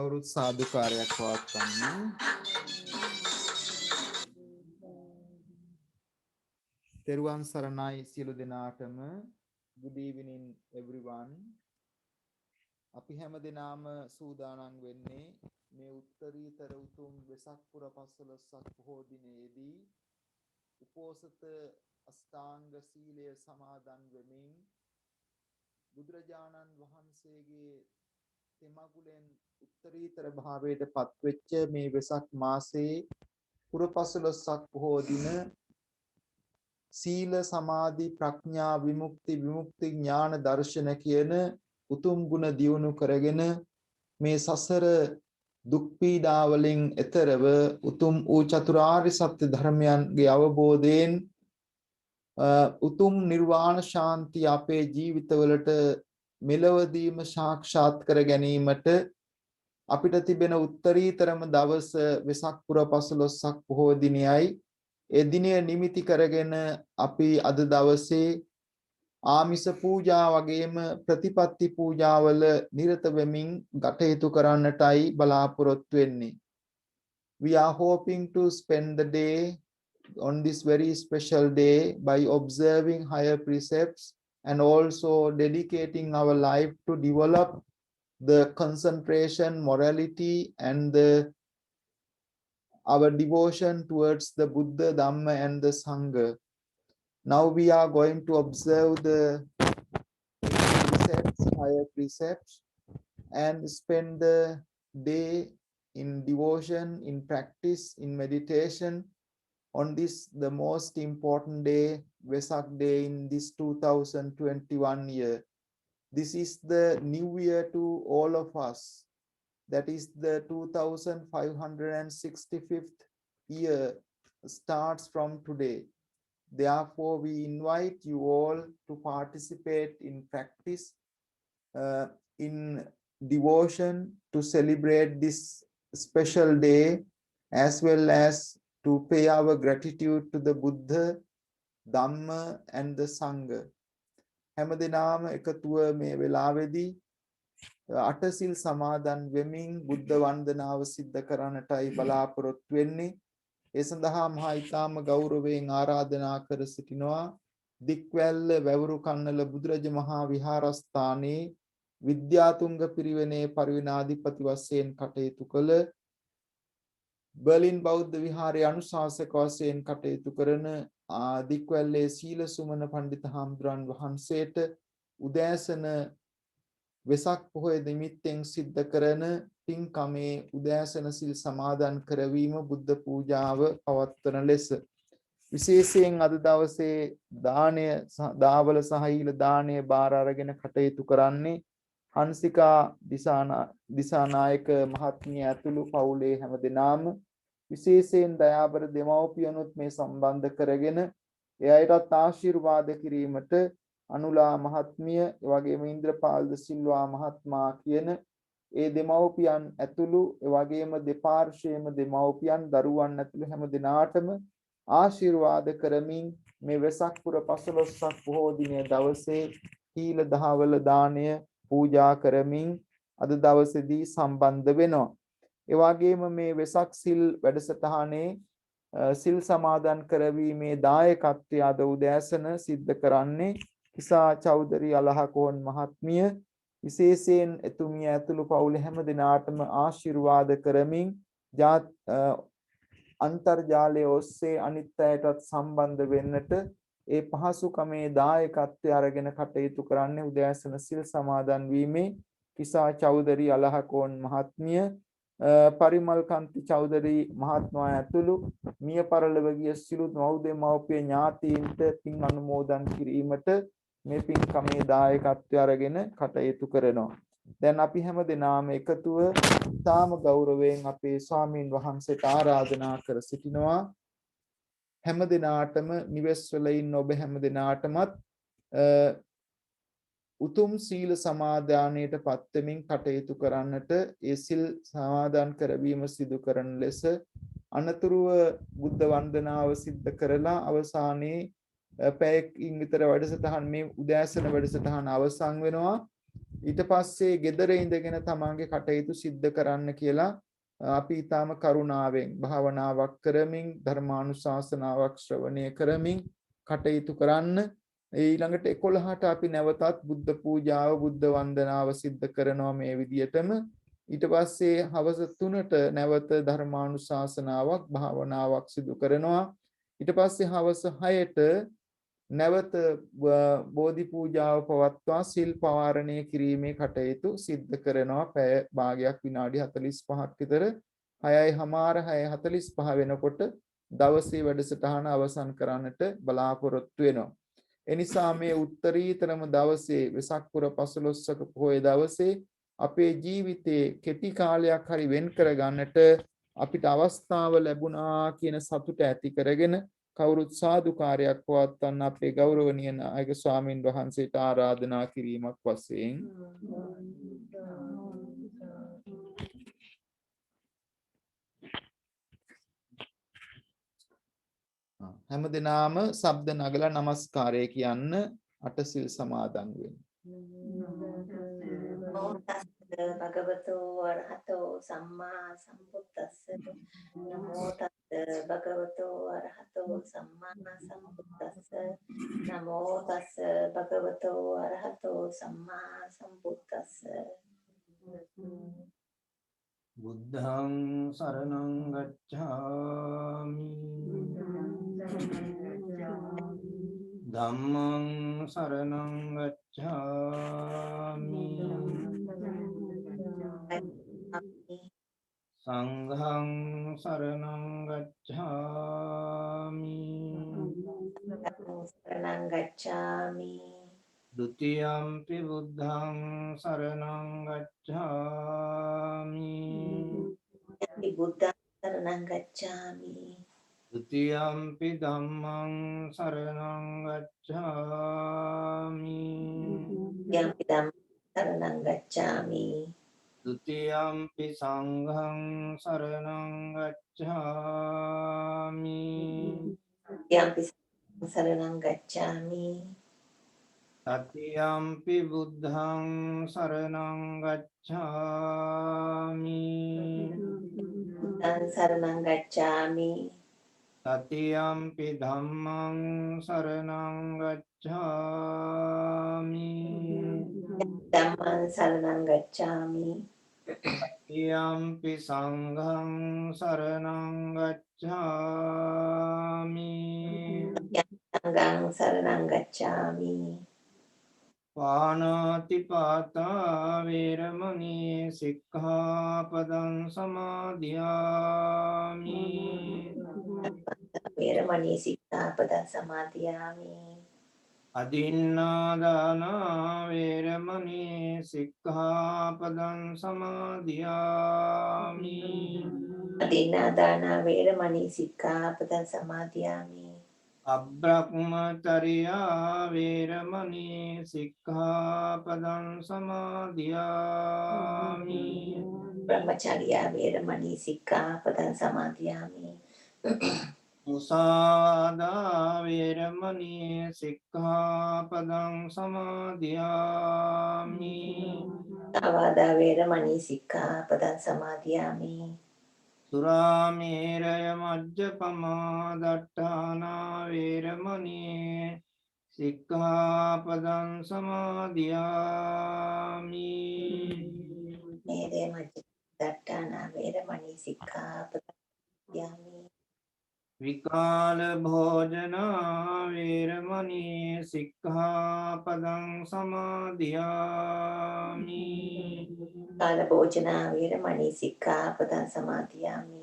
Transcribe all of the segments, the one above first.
කවුරුත් සාදුකාරයක් පවත්වන්න. තෙරුවන් සරණයි සියලු දෙනාටම. Good evening everyone. අපි හැම දෙනාම සූදානම් වෙන්නේ මේ උත්තරීතර උතුම් වෙසක් පුර 15ක් පොහොය දිනේදී උපෝසත අෂ්ටාංග සීලය සමාදන් වෙමින් බුදුරජාණන් වහන්සේගේ තෙමගුලෙන් උත්තරීතර භාවයට පත්වෙච්ච මේ වෙසක් මාසයේ පුර 15ක් පොහොය දින සීල සමාධි ප්‍රඥා විමුක්ති ඥාන දර්ශන කියන උතුම් ගුණ දියුණු කරගෙන මේ සසර දුක් පීඩා වලින් එතරව උතුම් වූ චතුරාර්ය සත්‍ය ධර්මයන්ගේ අවබෝධයෙන් උතුම් නිර්වාණ ශාන්තිය අපේ ජීවිතවලට මෙලවදීම සාක්ෂාත් කර ගැනීමට අපිට තිබෙන උත්තරීතරම දවස වෙසක් පුර 15ක් පොහොය දිනයයි. ඒ දිනය නිමිති කරගෙන අපි අද දවසේ ආමිස පූජා වගේම ප්‍රතිපත්ති පූජාවල නිරත වෙමින් කටයුතු කරන්නටයි බලාපොරොත්තු වෙන්නේ. We are hoping to spend the day on this very special day by observing higher precepts and also dedicating our life to develop the concentration, morality and our devotion towards the Buddha, Dhamma and the Sangha. Now we are going to observe the precepts, higher precepts, and spend the day in devotion, in practice, in meditation on this, the most important day, Vesak day in this 2021 year. This is the new year to all of us. That is the 2565th year starts from today. Therefore, we invite you all to participate in practice, in devotion, to celebrate this special day, as well as to pay our gratitude to the Buddha, Dhamma and the Sangha. හැමදෙනාම එකතුව මේ වෙලාවේදී අටසිල් සමාදන් වෙමින් බුද්ධ වන්දනාව සිද්ධ කරන්නටයි බලාපොරොත්තු වෙන්නේ. ඒ සඳහා මහා ඊතාම ගෞරවයෙන් ආරාධනා කර සිටිනවා දික්වැල්ල වැවුරු කන්නල බුදුරජ මහා විහාරස්ථානයේ විද්‍යාතුංග පිරිවෙනේ පරිවිනාධිපති වශයෙන් කටයුතු කළ බර්ලින් බෞද්ධ විහාරයේ අනුශාසක වශයෙන් කටයුතු කරන දික්වැල්ලේ සීල සුමන පඬිත හාමුදුරන් වහන්සේට උදෑසන වෙසක් පොහොය නිමිත්තෙන් සිද්ධ කරන පින්කමේ උදෑසන සිල් සමාදන් කරවීම බුද්ධ පූජාව පවත්වන ලෙස විශේෂයෙන් අද දවසේ දාණය දාවල සහීල දාණය බාර අරගෙන කටයුතු කරන්නේ හංසිකා දිසානායක මහත්මිය ඇතුළු පවුලේ හැමදෙනාම විශේෂයෙන් දයාබර දෙමව්පියනුත් මේ සම්බන්ධ කරගෙන එයටත් ආශිර්වාද කිරීමට අනුලා මහත්මිය එවැගේම ඉන්ද්‍රපාල්ද සිල්වා මහත්මයා කියන ඒ දෙමව්පියන් ඇතුළු එවැගේම දෙපාර්ශ්වයේම දෙමව්පියන් දරුවන් ඇතුළු හැම දිනාටම ආශිර්වාද කරමින් මේ වෙසක් පුර 15ක් පොහොය දිනේ දවසේ සීල දහවල දාණය පූජා කරමින් අද දවසේදී සම්බන්ධ වෙනවා. ඒ වගේම මේ වෙසක් සිල් වැඩසටහනේ සිල් සමාදන් කරවීමේ දායකත්වය අද උදෑසන සිද්ධ කරන්නේ කිසා චෞදරි අලහකෝන් මහත්මිය. විශේෂයෙන් එතුමිය ඇතුළු පවුල හැම දිනාටම ආශිර්වාද කරමින් අන්තර්ජාලය ඔස්සේ අනිත් අයටත් සම්බන්ධ වෙන්නට ඒ පහසුකමේ දායකත්වය අරගෙන කටයුතු කරන්නේ උදෑසන සිල් සමාදන් වීමේ කිසා චෞදරි අලහකෝන් මහත්මිය, පරිමල්කාන්ති චෞදරි මහත්මයා ඇතුළු මිය පරලොව ගිය සිළු මව්පිය ඥාතීන්ට පින් අනුමෝදන් කිරීමට මේ පින්කමේ දායකත්වය අරගෙන කටයුතු කරනවා. දැන් අපි හැම දිනම එකතුව තාම ගෞරවයෙන් අපේ ස්වාමීන් වහන්සේට ආරාධනා කර සිටිනවා. හැම දිනාටම නිවෙස් වල ඉන්න ඔබ හැම දිනාටමත් උතුම් සීල සමාදානයට පත්වෙමින් කටයුතු කරන්නට ඒ සිල් සමාදන් කරවීම සිදු කරන ලෙස අනතුරුව බුද්ධ වන්දනාව සිද්ධ කරලා අවසානයේ පැයකින් විතර වැඩසටහන් මේ උදෑසන වැඩසටහන අවසන් වෙනවා. ඊට පස්සේ gedare ඉඳගෙන තමන්ගේ කටයුතු සිද්ධ කරන්න කියලා අපි ඊටාම කරුණාවෙන් භාවනාවක් කරමින් ධර්මානුශාසනාවක් ශ්‍රවණය කරමින් කටයුතු කරන්න ඊළඟට 11ට අපි නැවතත් බුද්ධ පූජාව බුද්ධ වන්දනාව සිද්ධ කරනවා මේ විදියටම ඊට පස්සේ හවස 3ට නැවත ධර්මානුශාසනාවක් භාවනාවක් සිදු කරනවා ඊට පස්සේ හවස 6ට නැවත බෝධි පූජාව පවත්වා සිල් පවාරණය කිරීමේ කටයුතු සිද්ධ කරනවා පැය භාගයක් විනාඩි 45ක් විතර 6:00 6:45 වෙනකොට දවසේ වැඩසටහන අවසන් කරන්නට බලාපොරොත්තු වෙනවා. එනිසා මේ උත්තරීතරම දවසේ වෙසක් පුර 15ක පොහොය දවසේ අපේ ජීවිතයේ කෙටි කාලයක් හරි වෙන් කර ගන්නට අපිට අවස්ථාව ලැබුණා කියන සතුට ඇති කරගෙන කවුරුත් සාදුකාරයක් පවත්වන්න අපේ ගෞරවනීය නායක ස්වාමින් වහන්සේට ආරාධනා කිරීමක් වශයෙන් හැමදෙනාම ශබ්ද නගලා නමස්කාරය කියන්න අටසිල් සමාදන් වෙන්න. භගවතෝ අරහතෝ සම්මා සම්බුද්දස්ස නමෝ තස්ස භගවතෝ අරහතෝ සම්මා සම්බුද්දස්ස නමෝ තස්ස භගවතෝ අරහතෝ සම්මා සම්බුද්දස්ස බුද්ධං සරණං ගච්ඡාමි ධම්මං සරණං ගච්ඡාමි සංඝං සරණං ගච්ඡාමි සරණං ගච්ඡාමි ဒ ුතියම්පි බුද්ධං සරණං ගච්ඡාමි යති බුද්ධං සරණං ගච්ඡාමි ဒ ුතියම්පි ධම්මං සරණං ගච්ඡාමි යම්පි ධම්මං සරණං ගච්ඡාමි ဒ ුතියම්පි සංඝං සරණං ගච්ඡාමි යම්පි සරණං ගච්ඡාමි තතියම්පි බුද්ධං සරණං ගච්ඡාමි බුද්ධං සරණං ගච්ඡාමි තතියම්පි ධම්මං සරණං ගච්ඡාමි ධම්මං සරණං ගච්ඡාමි තතියම්පි සංඝං සරණං ගච්ඡාමි සංඝං සරණං ගච්ඡාමි පාණාතිපාතා වේරමණී සික්ඛාපදං සමාදියාමි වේරමණී සික්ඛාපදං සමාදියාමි අදින්නාදාන වේරමණී සික්ඛාපදං සමාදියාමි අදින්නාදාන වේරමණී සික්ඛාපදං සමාදියාමි අබ්‍රහ්මචර්යා වේරමණී සික්ඛාපදං සමාදියාමි බ්‍රහ්මචර්යා වේරමණී සික්ඛාපදං සමාදියාමි මුසාවාදා වේරමණී සික්ඛාපදං සමාදියාමි ආවාදා වේරමණී සික්ඛාපදං සමාදියාමි සුරාමේරය මජ්ජපමා දට්ඨානා වේරමණී සික්ඛාපදං සමාදියාමි මේදේ මජ්ජපට්ඨාන වේරමණී සික්ඛාපදං සමාදියාමි විකාල භෝජන වේරමණී සික්ඛාපදං සමාදියාමි කාල භෝජනා වේරමණී සික්ඛාපදං සමාදියාමි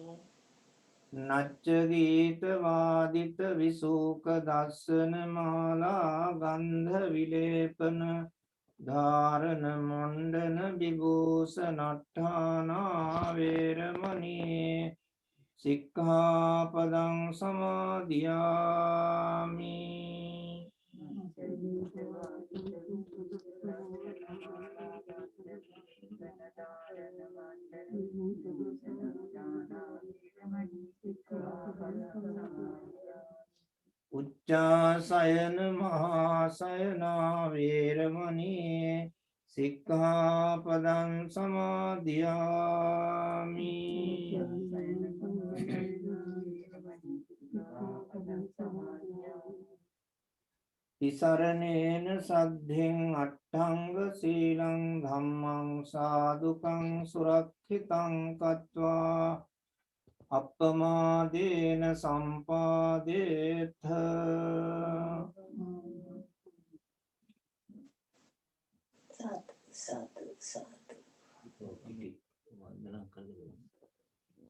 නච්ච ගීත වාදිත විසූක දස්සන මාලා ගන්ධ විලේපන ධාරණ මොණ්ඩන විභූෂණට්ඨානා වේරමණී සික්ඛාපදං සමාදියාමි උච්චාසයන මහාසයන වේරමණී සික්ඛාපදං සමාදියාමි. තිසරණේන සද්ධෙන් අට්ඨංග සීලං ධම්මං සාදුකං සුරක්ෂිතං කତ୍වා අප්පමාදේන සම්පාදේත. සාදු සාදු සාදු.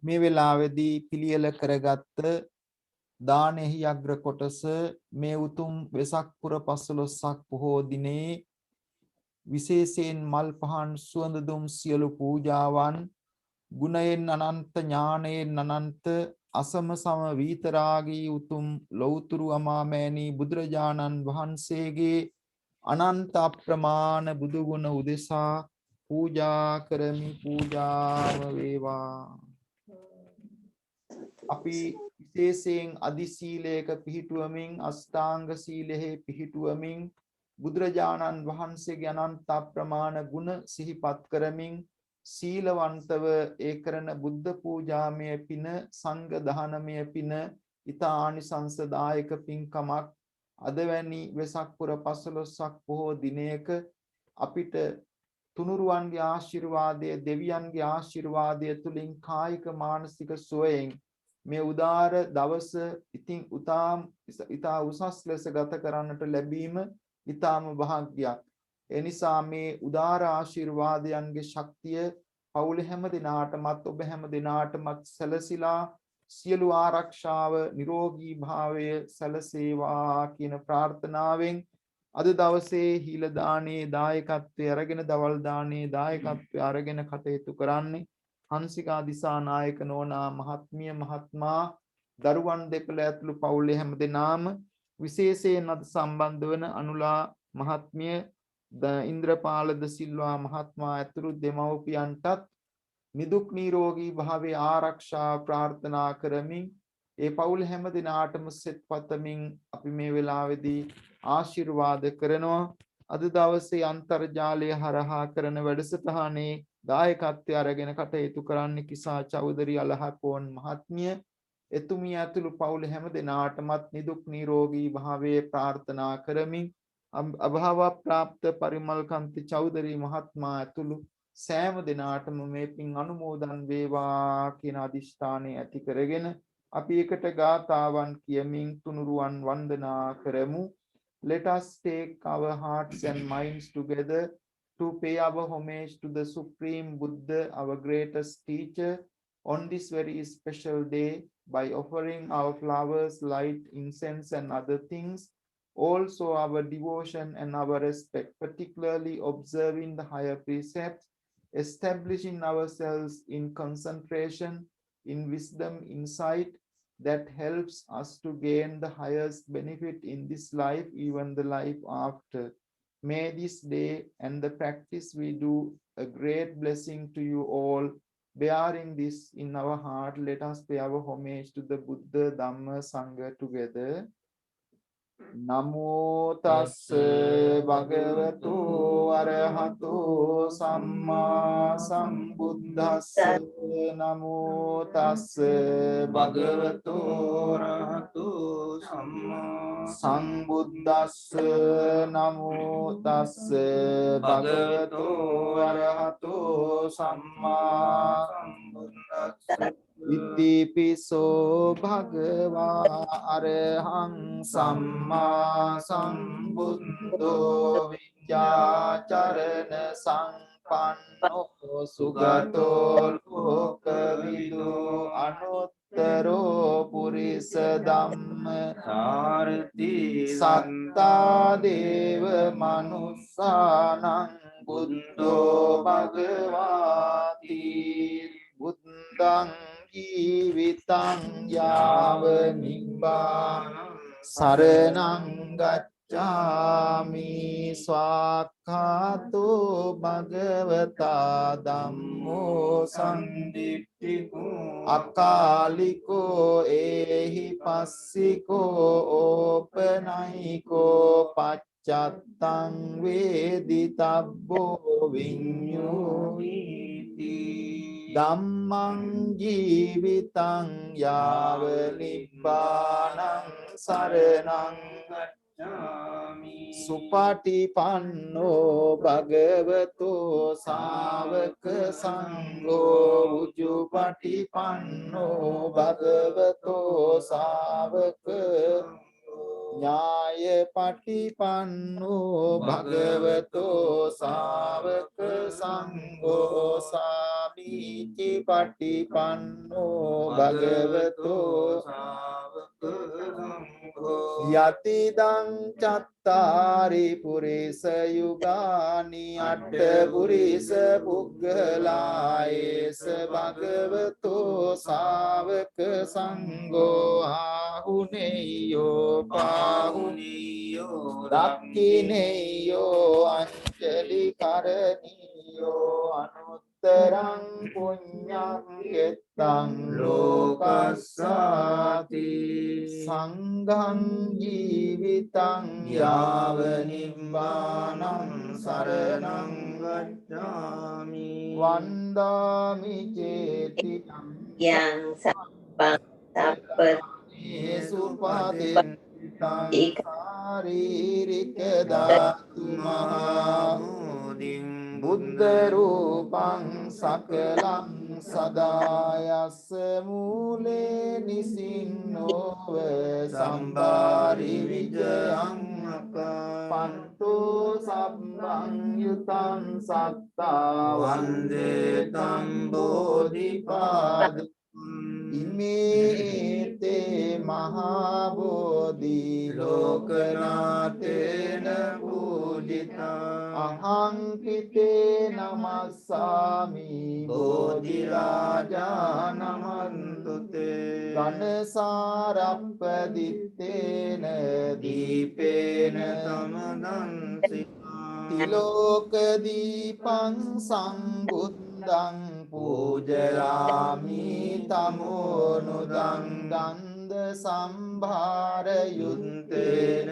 මේ වෙලාවේදී පිළියෙල කරගත්ත දානෙහි අග්‍ර කොටස මේ උතුම් වෙසක් පුර 15ක් පොහෝ දිනේ විශේෂයෙන් මල් පහන් සුවඳ දුම් සියලු පූජාවන් ගුණයෙන් අනන්ත ඥානයෙන් අනන්ත අසම සම විතරාගී උතුම් ලෞතුරු අමාමෑණී බුදුරජාණන් වහන්සේගේ අනන්ත අප්‍රමාණ බුදු ගුණ උදෙසා පූජා කරමි. පූජාව වේවා. අපි විශේෂයෙන් අදි සීලයක පිහිටුවමින් අෂ්ටාංග සීලෙහි පිහිටුවමින් බුදුරජාණන් වහන්සේගේ අනන්ත අප්‍රමාණ ගුණ සිහිපත් කරමින් සීලවන්තව ඒ කරන බුද්ධ පූජාමය පින සංඝ දානමය පින ඊතා ආනිසංසදායක පින්කමක් අද වැනි වෙසක් පුර 15ක් බොහෝ දිනයක අපිට තුනුරුවන්ගේ ආශිර්වාදය දෙවියන්ගේ ආශිර්වාදය තුලින් කායික මානසික සුවයෙන් මේ උදාර දවස ඉතින් ඊතා උසස් ලෙස ගත කරන්නට ලැබීම ඊතාම භාග්‍යයක්. ඒ නිසා මේ උදාර ආශිර්වාදයන්ගේ ශක්තිය පවුල හැම දිනාටමත් ඔබ හැම දිනාටමත් සැලසිලා සියලු ආරක්ෂාව නිරෝගී භාවය සැලසේවා කියන ප්‍රාර්ථනාවෙන් අද දවසේ හීල දානේ දායකත්වයේ අරගෙන දවල් දානේ දායකත්වයේ අරගෙන කටයුතු කරන්නේ හංසිකා දිසානායක නෝනා මහත්මිය මහත්මා දරුවන් දෙපළ ඇතුළු පවුලේ හැම දෙනාම විශේෂයෙන් අද සම්බන්ධ වන අනුලා මහත්මිය ඉන්ද්‍රපාල ද සිල්වා මහත්මයා ඇතුළු දෙමව්පියන්ටත් නිදුක් නිරෝගී භාවයේ ආරක්ෂා ප්‍රාර්ථනා කරමින් ඒ පවුල් හැම දිනාටම සෙත් පතමින් අපි මේ වෙලාවේදී ආශිර්වාද කරනවා. අද දවසේ අන්තර්ජාලය හරහා කරන වැඩසටහනේ දායකත්වය අරගෙන කටයුතු කරන්නේ කිසා චෞදරි අලහපෝන් මහත්මිය. එතුමිය ඇතුළු පවුල හැම දිනාටමත් නිදුක් නිරෝගී භාවයේ ප්‍රාර්ථනා කරමින් අභාව ප්‍රාප්ත පරිමල් කාන්ති චෞදරි මහත්මයා ඇතුළු සෑම දිනාටම මේ පින් අනුමෝදන් වේවා කියන අදිෂ්ඨානය ඇති කරගෙන අපි එකට ගාථාවන් කියමින් තුනුරුවන් වන්දනා කරමු. Let us take our hearts and minds together to pay our homage to the Supreme Buddha, our greatest teacher, on this very special day by offering our flowers, light, incense and other things. Also our devotion and our respect, particularly observing the higher precepts, establishing ourselves in concentration, in wisdom, insight, that helps us to gain the highest benefit in this life, even the life after. May this day and the practice we do a great blessing to you all. Bearing this in our heart, let us pay our homage to the Buddha, Dhamma, Sangha together. Namo tassa bhagavato arahato samma sambuddhassa. Namo tassa bhagavato arahato samma sambuddhassa. Namo tassa bhagavato arahato samma sambuddhassa. Itipiso bhagava arahang samma sambuddho vidyacharana sampanno sugato lokavidu anuttaro purisa dhamma sarthi satta deva manussanang buddho bhagavati buddhang ජීවිතං යාව නිබ්බානං සරණං ගච්ඡාමි. ස්වාක්ඛාතෝ භගවතා ධම්මෝ සම්දිට්ඨිකෝ අකාලිකෝ ඒහි පස්සිකෝ ඕපනයිකෝ පච්චත්තං වේදිතබ්බෝ විඤ්ඤෝ විඤ්ඤෝහිති ධම්මං ජීවිතං යාව නිබ්බානං සරණං ගච්ඡාමි සුපටිපන්නෝ භගවතෝ ශාවක සංඝෝ උජුපටිපන්නෝ භගවතෝ ශාවක ඥාය පටිපන්නෝ භගවතෝ ශාවක සංඝෝ සාමීචි පටිපන්නෝ භගවතෝ ශාවක සංඝෝ යතිදං චත්තාරි පුරිස යුගානි අට පුරිස පුග්ගලායේස භගවතෝ ශාවක සංඝෝ ආහුනේයෝ පාහුනේයෝ දක්ඛිනේයෝ අංජලි කරණීයෝ අනුත්තරං පුඤ්ඤං යෙත්තං ලෝකස්සාති සංඝං ජීවිතං යාව නිබ්බානං සරණං ගච්ඡාමි වන්දාමි චේතියං yang sabang tapet සුපදින් ශාරීරික ධාතු මහා මුදින් බුද්ධ රූපං සකලං සදායස්ස මූලේ නිසින්නෝව සම්බාරි විජයං පන්තෝ සම්බං යුතං සත්තා වන්දේ තම් බෝධිපාද ඉමේතේ මහා බෝධි ලෝකනාතේන පූජිතා අහං පිතේ නමස්සාමි බෝධි රාජා නමන්තුතේ ඝනසාරප්පදිත්තේන දීපේන තමදන්සි තිලෝක දීපං සම්බුද්ධං පූජයාමි තමෝනුදං ගන්ධ සම්භාර යුත්තේන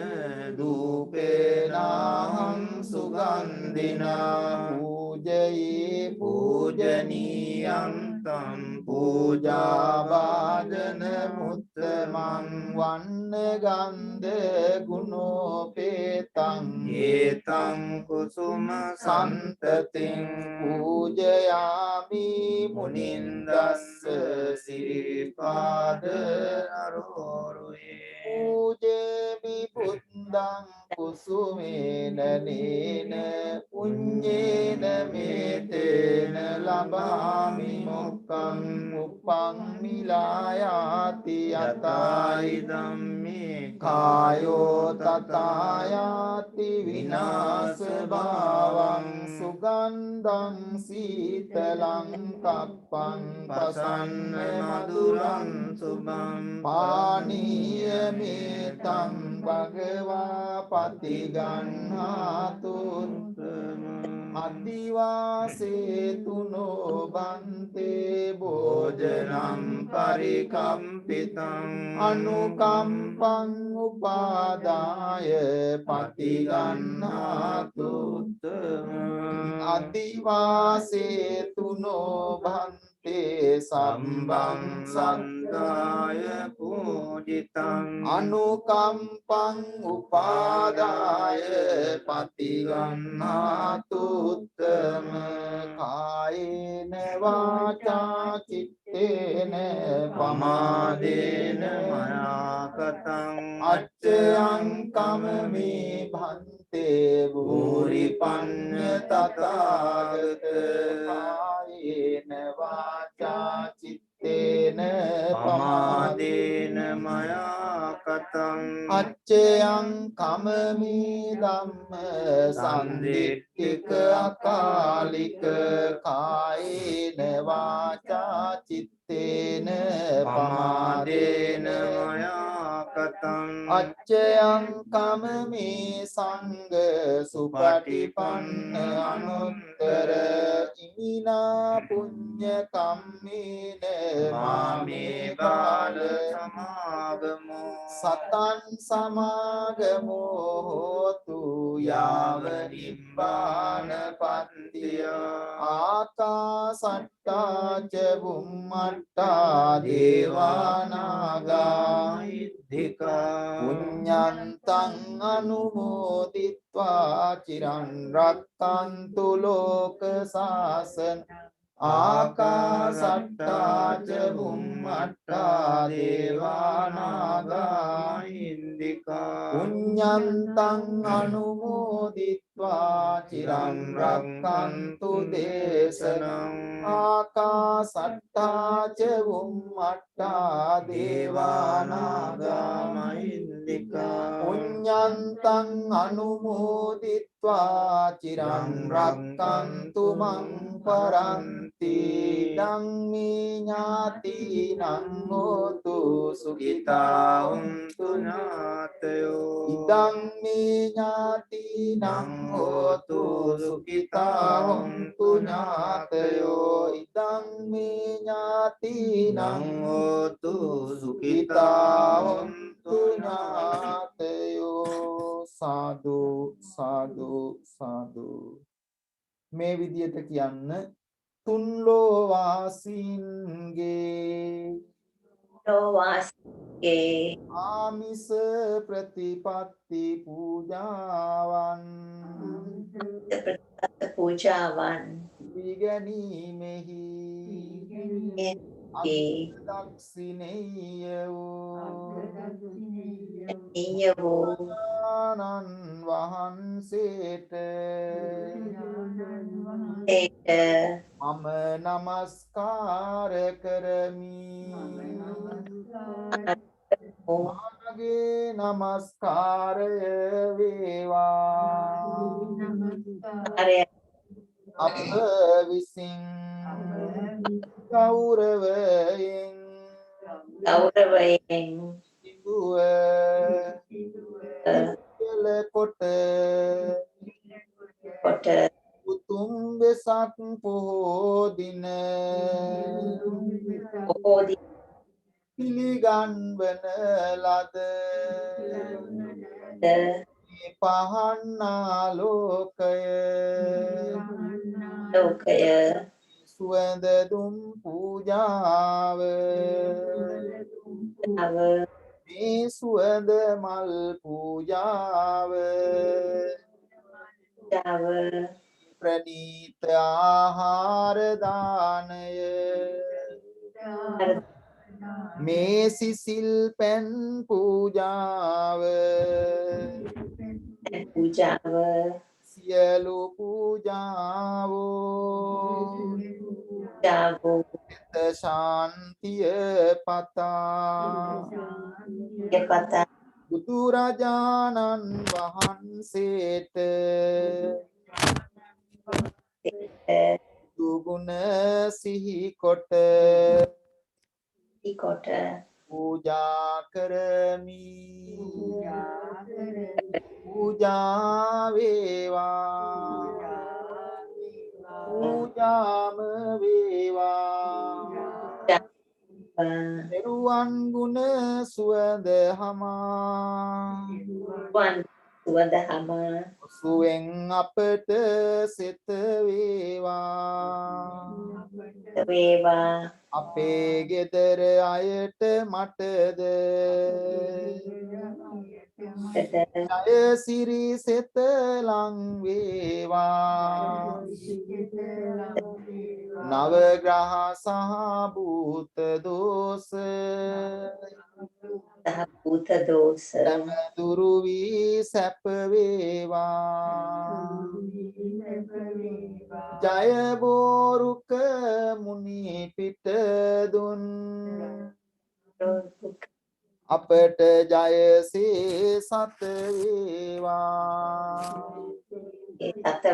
දූපේනහං සුගන්ධිනා පූජයේ පූජනීයං තම් පූජා වාදන මුත්තමං වන්න ගන්ධ ගුණෝපේතං ඒතං කුසුම සන්තතින් පූජයාමි මුනින්දස්ස සිරිපාද නරෝරුයේ පූජේමි බුද්ධං කුසුමේන නේන පුඤ්ඤේන මේතේන ලබාමි මොක්ඛං උපං මිලායාති යතයි ධම්මේ කායෝ තථායාති විනාශ භාවං සුගන්ධං සීතලං කප්පං පසන්න මధుරං සුභං පානීය මේතං භගවා පතිගන්හාතු අදිවාසේතුනෝ බන්තේ භෝජනම් පරිකම්පිතං අනුකම්පං උපාදාය පතිගන්හාතු අදිවාසේතුනෝ බන්තේ සම්බං සන්දාය පූජිතං අනුකම්පං උපාදාය පතිගන්හාතු උත්තම කායේන වාචා චිත්තේන පමාදේන මනාකතං අච්චයං කමමේ භන්තේ භූරිපන්න තථාගත කායේන වාචා චිත්තේන පමාදේන මයා කතං අච්චයං කමමේ ධම්ම සම්දිට්ඨික අකාලික කායේන වාචා චිත්තේන පමාදේන මයා කතං අච්චයං කමමේ සංඝ සුපටිපන්න අනුත්තර ඉමිනා පුඤ්ඤ කම්මේන මාමේ බාල සමාගමෝ සතං සමාගමෝ හෝතු යාව නිබ්බාන පත්තිය ආකාසට්ටා ච බුම්මට්ටා දේවානාගා ඉද්ධිකා පුඤ්ඤන්තං අනුමෝදිත්වා චිරන් රක්칸තු ලෝක සාසන ආකාසට්ටා ච බුම්මට්ටා දේවානාගා ඉන්දිකා පුඤ්ඤන්තං අනුමෝදිත්වා චිරන් රක්칸තු දේශනං ආකාසට්ටා ච බුම්මට්ටා දේවානාගා මහින්దికා පුඤ්ඤන්තං අනුමෝදිත්වා චිරන් රක්칸තු මං පරන්ති ධම්මේ ඥාතිනං හෝතු සුඛිතා උන්තු ඥාතයෝ ඉදං මේ ඥාතිනං හෝතු සුඛිතා හොන්තු ඥාතයෝ ඉදං මේ ඥාතිනං හෝතු සුඛිතා හොන්තු ඥාතයෝ සාදු සාදු සාදු මේ විදියට කියන්න තුන් ලෝවාසීන්ගේ ලෝවාසීන්ගේ ආමිස ප්‍රතිපත්ති පූජාවන් පූජාවන් පිළිගැනීමෙහි දක්ෂිනේය වූ ආනන් වහන්සේට මම නමස්කාර කරමි මාගේ නමස්කාරය වේවා අප විසින් ගෞරවයෙන් සිදුව කළ කොට උතුම් වෙසක් පොහෝ දින පිළිගන්වන ලද පහන් ආලෝකය සුවඳ දුම් පූජාව මේ සුවඳ මල් පූජාව ප්‍රණීත ආහාර දානය මේ සිසිල් පැන් පූජාව සියලු පූජාවෝ ශාන්තිය පතා බුදුරජාණන් වහන්සේට දුගුණ සිහි කොට පූජා කරමි පූජා වේවා පූජාම වේවා නිර්වාන් ගුණ සුවඳ හමා සුවෙන් අපට සිත වේවා අපේ ගෙදර අයට මටද ජය සිරි සිත ලං වේවා නවග්‍රහ සහ භූත දෝෂ දුරු වී සැප වේවා ජය බෝරුක මුනි පිට දුන් අපට ජයසේ සත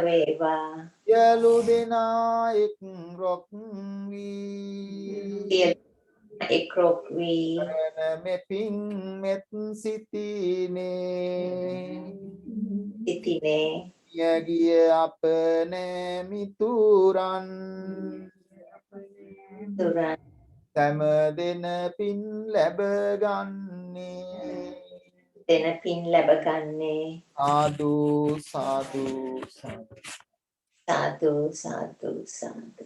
වේවා යලු දෙනා එක් රොක් වී මෙපින් මෙත් සිතිනේ යගිය අප නෑමිතුරන් සෑම දෙන පින් ලැබගන්නේ දෙන පින් ලැබ ගන්නේ සාදු සාදු සාදු. සාදු සාදු සාදු.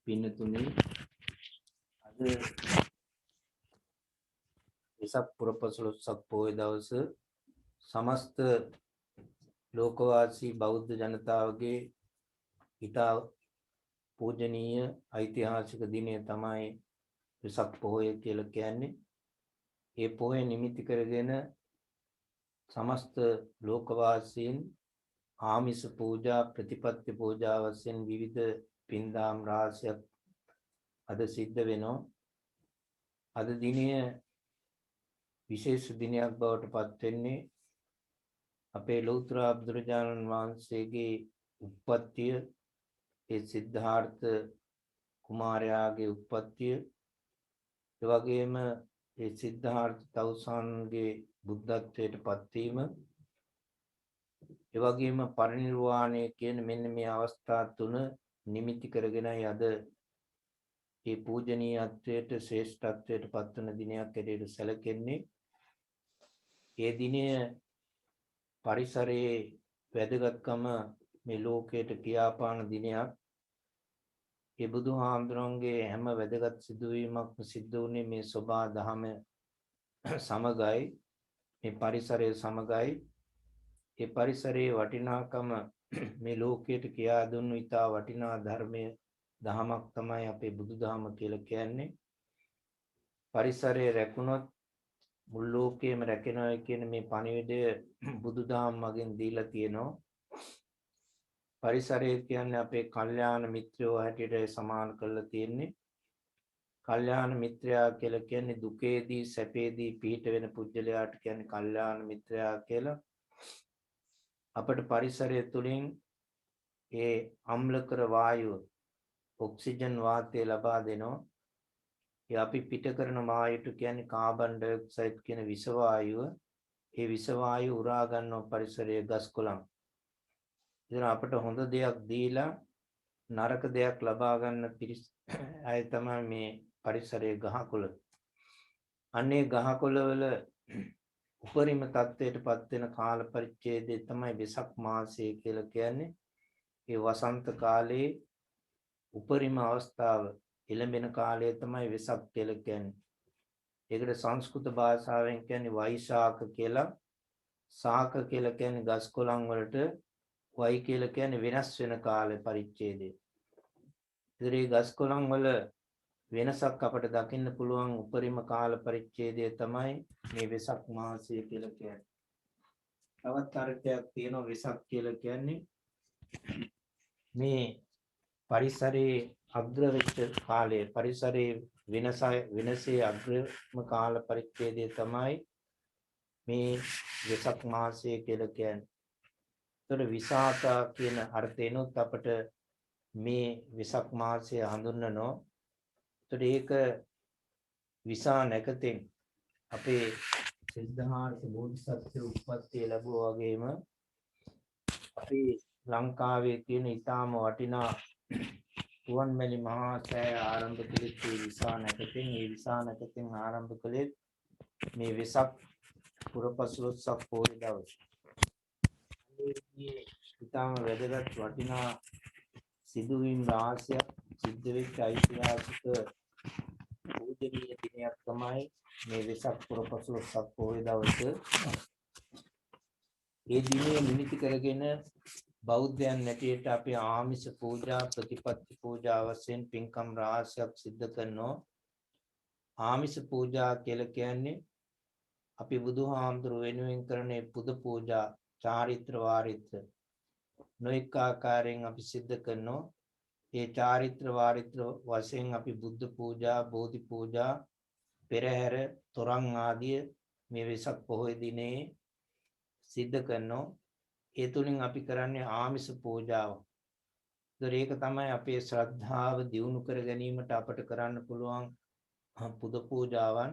පින්නතුනි අද වෙසක් පුරපසළොස්වක පොහොය දවස සමස්ත ලෝකවාසී බෞද්ධ ජනතාවගේ ඉතා පූජනීය ඓතිහාසික දිනය තමයි වෙසක් පොහොය කියලා කියන්නේ. ඒ පොහොය නිමිති කරගෙන සමස්ත ලෝකවාසීන් ආමිස පූජා ප්‍රතිපත්ති පූජා වශයෙන් විවිධ පින්දාම් රාශියක් අද සිද්ධ වෙනවා. අද දිනය විශේෂ දිනයක් බවට පත් වෙන්නේ අපේ ලෞතර බුදුරජාණන් වහන්සේගේ උප්පත්තිය, ඒ සිද්ධාර්ථ කුමාරයාගේ උප්පත්තිය, ඒ වගේම ඒ සිද්ධාර්ථ තවුසන්ගේ බුද්ධත්වයට පත්වීම, ඒ වගේම පරිනිර්වාණය කියන මෙන්න මේ අවස්ථා තුන නිමිති කරගෙනයි අද මේ පූජනීයත්වයට ශ්‍රේෂ්ඨත්වයට පත්වන දිනයක් ඇරෙට සැලකෙන්නේ. ඒ දිනය පරිසරයේ වැදගත්කම මේ ලෝකයට කියාපාන දිනයක්. ඒ බුදුහාමුදුරන්ගේ හැම වැදගත් සිදුවීමක්ම සිද්ධ වුණේ මේ සෝභා දහම සමගයි, මේ පරිසරයේ සමගයි. ඒ පරිසරයේ වටිනාකම මේ ලෝකයට කියා දුන්නු ඉතා වටිනා ධර්මයේ දහමක් තමයි අපේ බුදුදහම කියලා කියන්නේ. පරිසරයේ රැකුණොත් මුළු ලෝකයේම රැකෙනවා කියන මේ පණිවිඩය බුදුදහම මගෙන් දීලා තියෙනවා. පරිසරය කියන්නේ අපේ කල්යාණ මිත්‍රයෝ හැටියට සමාන කරලා තියෙන්නේ. කල්යාණ මිත්‍රයා කියලා කියන්නේ දුකේදී සැපේදී පිහිට වෙන පුජ්‍යලයාට කියන්නේ කල්යාණ මිත්‍රයා කියලා. අපට පරිසරය තුලින් ඒ අම්ලකර වායුව ඔක්සිජන් වාතය ලබා දෙනවා. ඒ අපි පිට කරන වායුවට කියන්නේ කාබන් ඩයොක්සයිඩ් කියන විස වායුව. ඒ විස වායුව උරා ගන්නවා පරිසරයේ ගස් කොළන්. ඉතින් අපට හොඳ දෙයක් දීලා නරක දෙයක් ලබා ගන්න අය තමයි මේ පරිසරයේ ගහකොළ. අනේ ගහකොළ වල උපරිම තත්ත්වයට පත් වෙන කාල පරිච්ඡේදය තමයි වෙසක් මාසය කියලා කියන්නේ. ඒ වසන්ත කාලයේ උපරිම අවස්ථාව එළඹෙන කාලය තමයි වෙසක් කියලා කියන්නේ. ඒකට සංස්කෘත භාෂාවෙන් කියන්නේ වෛශාඛ කියලා. ශාක කියලා කියන්නේ ගස් කොළන් වලට, වයි කියලා කියන්නේ වෙනස් වෙන කාල පරිච්ඡේදය. ඉතින් ගස් කොළන් වල වෙනසක් අපට දකින්න පුළුවන් උපරිම කාල පරිච්ඡේදය තමයි මේ වෙසක් මාසය කියලා කියන්නේ. තවත් අර්ථයක් තියෙනවා වෙසක් කියලා කියන්නේ මේ පරිසරයේ අග්‍ර වෙච්ච කාලය, පරිසරයේ වෙනසේ අග්‍රම කාල පරිච්ඡේදය තමයි මේ වෙසක් මාසය කියලා කියන්නේ. ඒතර විසාකා කියන අර්ථයෙන්ුත් අපට මේ වෙසක් මාසය හඳුන්වනවා. ඒතර ඒක විසා නැකතෙන් අපේ සිද්ධාර්ථ බෝධිසත්ව උප්පත්තිය ලැබුවා වගේම අපේ ලංකාවේ තියෙන ඊටාම වටිනා රුවන්මැලි මහා සෑය ආරම්භ කළේ මේ විසා නැකතෙන්. ඒ විසා නැකතෙන් ආරම්භ කළේ මේ වෙසක් පුරපසළොස්වක පොහොය දවස. මේ ඊටාම වැදගත් වටිනා සිදුවීම් රාශියක් සිද්ධ වෙච්ච ඓතිහාසික පූජනීය දිනයක් තමයි මේ වෙසක් පුරපසළොස්වක පොහොය දවස. ඒ දිනය නිමිති කරගෙන බෞද්ධයන් නැටියට අපි ආමිෂ පූජා ප්‍රතිපත්ති පූජා වශයෙන් පින්කම් රාශියක් සිද්ධ කරනවා. ආමිෂ පූජා කියලා කියන්නේ අපි බුදුහාමුදුරුවෝ වෙනුවෙන් කරන පුද පූජා, චාරිත්‍ර වාරිත්‍ර නොඑක ආකාරයෙන් අපි සිද්ධ කරනවා. ඒ චාරිත්‍ර වාරිත්‍ර වශයෙන් අපි බුද්ධ පූජා, බෝධි පූජා, පෙරහැර, තොරන් ආදිය මේ වෙසක් පොහොය දිනේ සිද්ධ කරනවා. ඒ තුලින් අපි කරන්නේ ආමිෂ පූජාව. ඒක තමයි අපේ ශ්‍රද්ධාව දියුණු කර ගැනීමට අපට කරන්න පුළුවන් පුද පූජාවන්.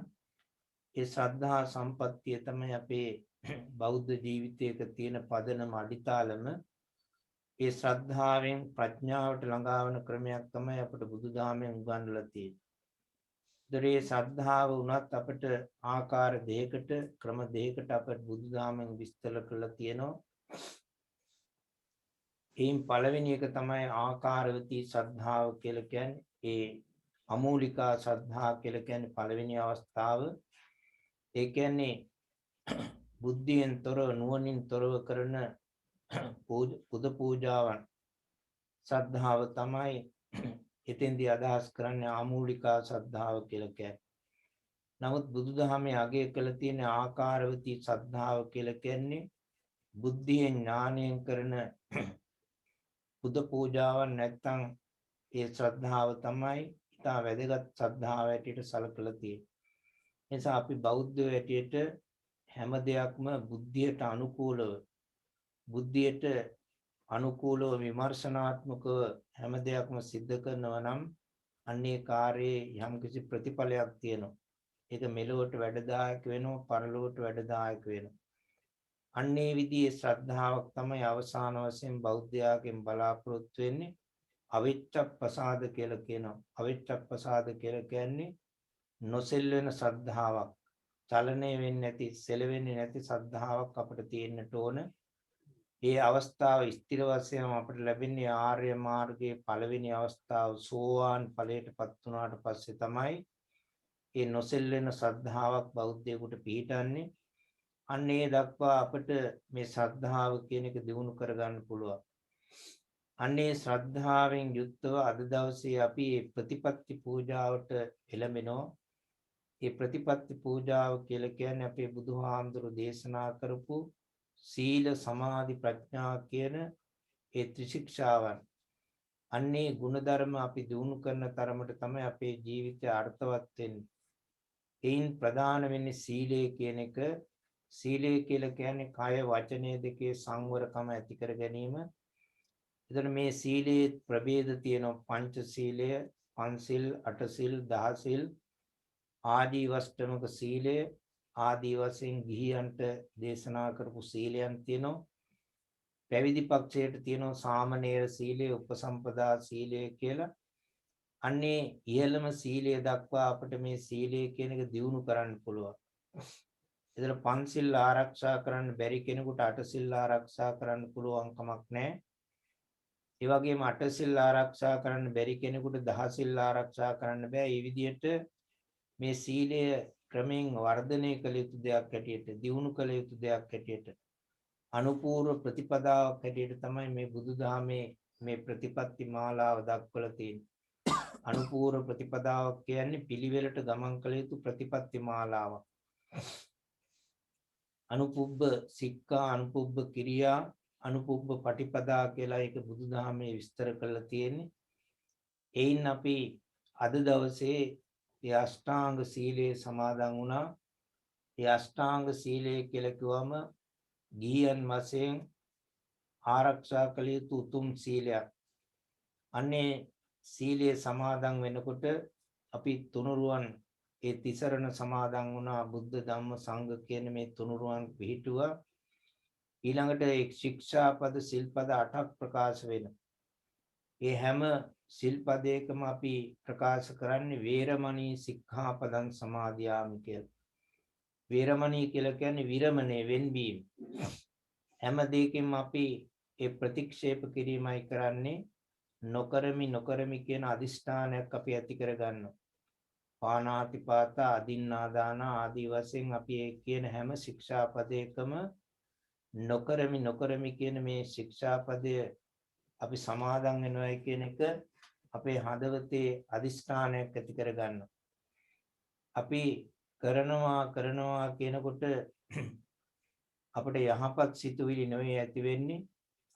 ඒ ශ්‍රද්ධා සම්පත්තිය තමයි අපේ බෞද්ධ ජීවිතයක තියෙන පදනම අඩිතාලම. ඒ ශ්‍රද්ධාවෙන් ප්‍රඥාවට ළඟා වෙන ක්‍රමයක් තමයි අපිට බුදුදහමෙන් උගන්වලා තියෙන්නේ. දරේ ශ්‍රද්ධාව උනත් අපිට ආකාර දෙකකට ක්‍රම දෙකකට අපිට බුදුදහමෙන් විස්තර කරලා තියෙනවා. එයින් පළවෙනි එක තමයි ආකාරවතී ශ්‍රද්ධාව කියලා කියන්නේ. ඒ අමූලිකා ශ්‍රද්ධා කියලා කියන්නේ පළවෙනි අවස්ථාව. ඒ කියන්නේ බුද්ධියෙන් තොරව නුවණින් තොරව කරන පුද පූජාවන් ශ්‍රද්ධාව තමයි එතෙන්දී අදහස් කරන්නේ ආමූලිකා ශ්‍රද්ධාව කියලා කියන්නේ. නමුත් බුදුදහමේ අගය කළ තියෙන ආකාරවතී ශ්‍රද්ධාව කියලා කියන්නේ බුද්ධියෙන් ඥානයෙන් කරන පුද පූජාවන් නැත්තම් ඒ ශ්‍රද්ධාව තමයි ඉතා වැදගත් ශ්‍රද්ධාව ඇටියට සලකලා තියෙන්නේ. නිසා අපි බෞද්ධ ඇටියට හැම දෙයක්ම බුද්ධියට අනුකූලව විමර්ශනාත්මකව හැම දෙයක්ම සිද්ධ කරනවා නම් අන්නේ කාර්යයේ යම්කිසි ප්‍රතිඵලයක් තියෙනවා. ඒක මෙලොවට වැඩදායක වෙනවා, පරලොවට වැඩදායක වෙනවා. අන්නේ විදිහේ ශ්‍රද්ධාවක් තමයි අවසාන වශයෙන් බෞද්ධයාගෙන් බලාපොරොත්තු වෙන්නේ. අවිච්ඡප්පසාද කියලා කියනවා. අවිච්ඡප්පසාද කියලා කියන්නේ නොසෙල්වෙන ශ්‍රද්ධාවක්. චලනය වෙන්නේ නැති, සෙලවෙන්නේ නැති ශ්‍රද්ධාවක් අපිට තියෙන්නට ඕන. ඒ අවස්ථාව ස්ථිර වශයෙන් අපිට ලැබෙන්නේ ආර්ය මාර්ගයේ පළවෙනි අවස්ථාව සෝවාන් ඵලයටපත් වුණාට පස්සේ තමයි ඒ නොසෙල්වෙන ශ්‍රද්ධාවක් බෞද්ධයෙකුට පිහිටන්නේ. අන්නේ දක්වා අපිට මේ ශ්‍රද්ධාව කියන එක දිනු කරගන්න පුළුවන්. අන්නේ ශ්‍රද්ධාවෙන් යුක්තව අද දවසේ අපි ප්‍රතිපත්ති පූජාවට එළඹෙනවා. ඒ ප්‍රතිපත්ති පූජාව කියලා කියන්නේ අපේ බුදුහාමුදුරු දේශනා කරපු සීල සමාධි ප්‍රඥා කියන ඒ ත්‍රිශික්ෂාවන්. අන්නේ ගුණධර්ම අපි දිනු කරන තරමට තමයි අපේ ජීවිතය අර්ථවත් වෙන්නේ. ඒයින් ප්‍රධාන වෙන්නේ සීලය කියන එක. සීලය කියලා කියන්නේ කය වචනය දෙකේ සංවරකම ඇති කර ගැනීම. එතන මේ සීලේ ප්‍රභේද තියෙනවා. පංච සීලය, පන්සිල්, අටසිල්, දහසිල්, ආදී වස්තමක සීලය, ආදී වශයෙන් ගිහියන්ට දේශනා කරපු සීලයන් තියෙනවා. පැවිදි පක්ෂයට තියෙනවා සාමණේර සීලය, උපසම්පදා සීලය කියලා. අන්නේ ඉහළම සීලය දක්වා අපිට මේ සීලය කියන එක දියුණු කරන්න පුළුවන්. ඒතර පන්සිල් ආරක්ෂා කරන්න බැරි කෙනෙකුට අටසිල් ආරක්ෂා කරන්න පුළුවන් කමක් නැහැ. ඒ වගේම අටසිල් ආරක්ෂා කරන්න බැරි කෙනෙකුට දහසිල් ආරක්ෂා කරන්න බෑ. මේ විදිහට මේ සීලය ක්‍රමෙන් වර්ධනය කළ යුතු දෙයක් හැටියට, දියුණු කළ යුතු දෙයක් හැටියට, අනුපූර්ව ප්‍රතිපදාවක් හැටියට තමයි මේ බුදුදහමේ මේ ප්‍රතිපත්ති මාලාව දක්වලා තියෙන්නේ. අනුපූර්ව ප්‍රතිපදාවක් කියන්නේ පිළිවෙලට ගමන් කළ යුතු ප්‍රතිපත්ති මාලාවක්. අනුපුබ්බ සික්ඛා, අනුපුබ්බ කිරියා, අනුපුබ්බ පටිපදා කියලා ඒක බුදුදහමේ විස්තර කරලා තියෙන්නේ. එයින් අපි අද දවසේ ඒ අෂ්ටාංග සීලයේ සමාදන් වුණා. ඒ අෂ්ටාංග සීලය කියලා කිව්වම ගිහියන් වශයෙන් ආරක්ෂා කළ යුතු උතුම් සීලයක්. අන්නේ සීලයේ සමාදන් වෙනකොට අපි තුනුරුවන් ඒ තිසරණ සමාදන් වුණා. බුද්ධ ධම්ම සංඝ කියන මේ තුනුරුවන් පිළිටුවා. ඊළඟට එක් ශික්ෂාපද සිල්පද 8ක් ප්‍රකාශ වෙනවා. ඒ හැම සිල්පදයකම අපි ප්‍රකාශ කරන්නේ වේරමණී සික්ඛාපදං සමාදියාමි කියලා. වේරමණී කියලා කියන්නේ විරමණය, වෙන්වීම. හැම දෙයකින්ම අපි ඒ ප්‍රතික්ෂේප කිරීමයි කරන්නේ. නොකරමි කියන අදිෂ්ඨානයක් අපි ඇති කරගන්නවා. පාණාතිපාතා, අදින්නාදාන ආදී වශයෙන් අපි ඒ කියන හැම ශික්ෂාපදයකම නොකරමි කියන මේ ශික්ෂාපදය අපි සමාදන් වෙනවා කියන එක අපේ හදවතේ අදිෂ්ඨානයක් ඇති කරගන්නවා. අපි කරනවා කියනකොට අපිට යහපත් සිතුවිලි නෙවෙයි ඇති වෙන්නේ.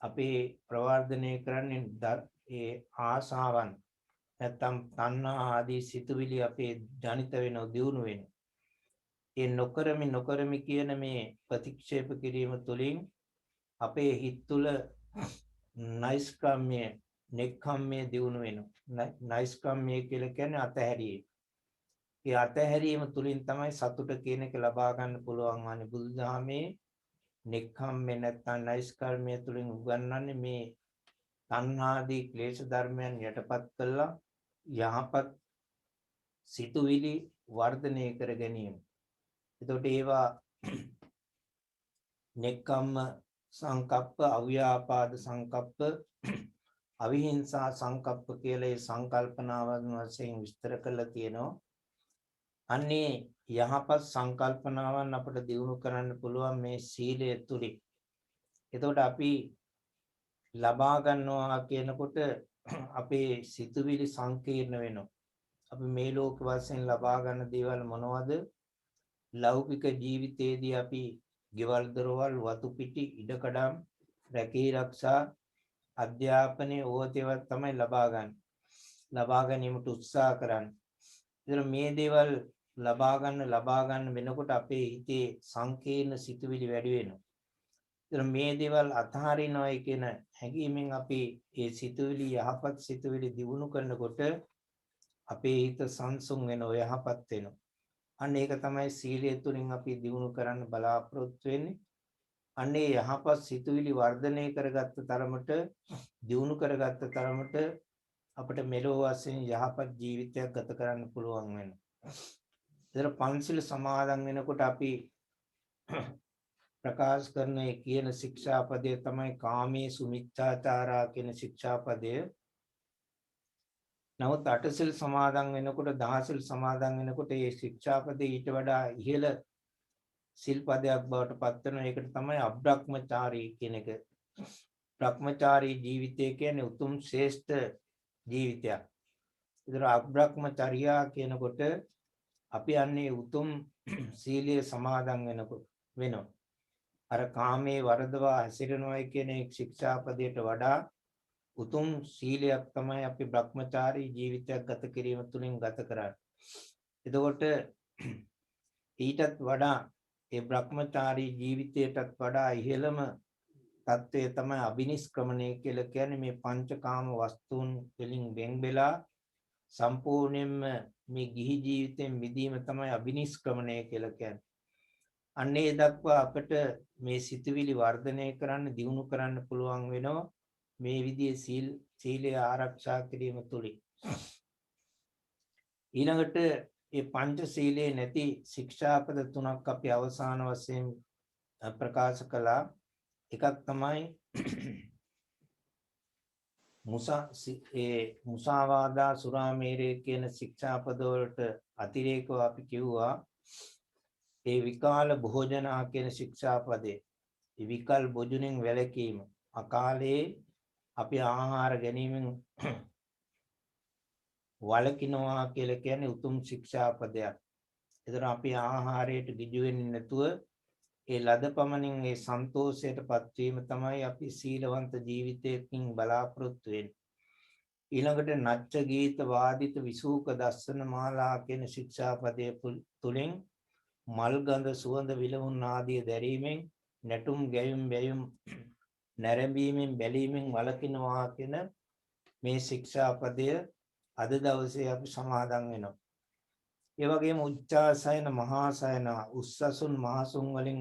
අපේ ප්‍රවර්ධනය කරන්නේ ඒ ආසාවන් නැත්තම් තණ්හා ආදී සිතුවිලි අපේ ජනිත වෙනව, දියුණු වෙනවා. ඒ නොකරමි කියන මේ ප්‍රතික්ෂේප කිරීම තුළින් අපේ හිත තුළ නෛෂ්ක්‍රම්‍ය, නෙක්ඛම්මය දියුණු වෙනවා. නෛෂ්ක්‍රම්‍ය කියලා කියන්නේ අතහැරීම. ඒ අතහැරීම තුළින් තමයි සතුට කියන එක ලබා ගන්න පුළුවන් වන්නේ. බුදුදහමේ නෙක්ඛම්මය නැත්නම් නෛෂ්ක්‍රම්‍ය තුළින් උගන්වන්නේ මේ තණ්හාදී ක්ලේශ ධර්මයන් යටපත් කළා යහපත් සිතුවිලි වර්ධනය කර ගැනීම. එතකොට ඒවා නෙක්ඛම්ම සංකප්ප, අව්‍යාපාද සංකප්ප, අවිහිංසා සංකප්ප කියලා ඒ සංකල්පනාවන් වශයෙන් විස්තර කරලා තියෙනවා. අන්නේ යහපත් සංකල්පනාවන් අපිට දියුණු කරන්න පුළුවන් මේ සීලය තුලින්. එතකොට අපි ලබා ගන්නවා කියනකොට අපේ සිතුවිලි සංකීර්ණ වෙනවා. අපි මේ ලෝක වශයෙන් ලබා ගන්න දේවල් මොනවද? ලෞකික ජීවිතයේදී අපි ගෙවල් දොරවල් වතු පිටි ඉඩකඩම් රැකී ආරක්ෂා අධ්‍යාපනයේ ඕවා තමයි ලබා ගන්න. ලබා ගැනීමට උත්සාහ කරන්නේ. ඒතර මේ දේවල් ලබා ගන්න වෙනකොට අපේ හිතේ සංකීර්ණ සිතුවිලි වැඩි වෙනවා. ඒතර මේ දේවල් අතහරිනවයි කියන හැඟීමෙන් අපි ඒ සිතුවිලි යහපත් සිතුවිලි දිනු කරනකොට අපේ හිත සංසුන් වෙනවා, යහපත් වෙනවා. අන්න ඒක තමයි සීලය තුලින් අපි දිනු කරන්න බලාපොරොත්තු වෙන්නේ. අන්නේ යහපත් සිතුවිලි වර්ධනය කරගත්ත තරමට, දිනු කරගත්ත තරමට අපිට මෙලොව වශයෙන් යහපත් ජීවිතයක් ගත කරන්න පුළුවන් වෙනවා. ඒතර පංචශීල සමාදන් වෙනකොට අපි ප්‍රකාශ කරන කියන ශික්ෂාපදය තමයි කාමයේ සුමිච්ඡාචාරා කියන ශික්ෂාපදය. නමුත් අටසිල් සමාදන් වෙනකොට, දහසිල් සමාදන් වෙනකොට මේ ශික්ෂාපදේ ඊට වඩා ඉහළ සිල්පදයක් බවට පත් වෙනවා. ඒකට තමයි අබ්‍රහ්මචාරී කියන එක. බ්‍රහ්මචාරී ජීවිතය කියන්නේ උතුම් ශ්‍රේෂ්ඨ ජීවිතයක්. ඒතර අබ්‍රහ්මචර්යා කියනකොට අපි යන්නේ උතුම් සීලයේ සමාදන් වෙනවා. අර කාමයේ වරදවා හැසිරෙනවයි කියන ශික්ෂාපදයට වඩා උතුම් සීලයක් තමයි අපි බ්‍රහ්මචාරී ජීවිතයක් ගත කිරීම තුළින් ගත කරන්නේ. එතකොට ඊටත් වඩා ඒ බ්‍රහ්මචාරී ජීවිතයටත් වඩා ඉහළම තත්වය තමයි අබිනිෂ්ක්‍රමණය කියලා කියන්නේ. මේ පංචකාම වස්තුන් වලින් වෙන් වෙලා සම්පූර්ණයෙන්ම මේ ගිහි ජීවිතයෙන් මිදීම තමයි අබිනිෂ්ක්‍රමණය කියලා කියන්නේ. අන්නේ දක්වා අපිට මේ සිතුවිලි වර්ධනය කරන්න, දියුණු කරන්න පුළුවන් වෙනවා මේ විදිහේ සීලය ආරක්ෂා කිරීම තුලින්. ඊළඟට මේ පංච සීලේ නැති ශික්ෂාපද තුනක් අපි අවසාන වශයෙන් ප්‍රකාශ කළා. එකක් තමයි මුසාවාදා සුරාමේරය කියන ශික්ෂාපද වලට අතිරේකව අපි කිව්වා ඒ විකාල භෝජනා කියන ශික්ෂාපදේ. ඒ විකල් භෝජනෙන් වැළකීම. අකාලේ අපි ආහාර ගැනීමෙන් වළකිනවා කියලා කියන්නේ උතුම් ශික්ෂාපදයක්. ඒතර අපි ආහාරයට ගිජු වෙන්නේ නැතුව ඒ ලද පමණින් ඒ සන්තෝෂයටපත් වීම තමයි අපි සීලවන්ත ජීවිතයකින් බලාපොරොත්තු වෙන්නේ. ඊළඟට නච්ච ගීත වාදිත විසූක දස්සන මාලා කියන ශික්ෂාපදයේ තුලින් මල් ගඳ සුවඳ විලවුන් ආදී දැරීමෙන් නැටුම් ගැයුම් බැයුම් නැරඹීමෙන් බැලීමෙන් වළකිනවා කියන මේ ශික්ෂාපදය අද දවසේ අපි සමාදන් වෙනවා. ඒ වගේම උච්චාසයන මහාසයන උස්සසුන් මහසුන් වලින්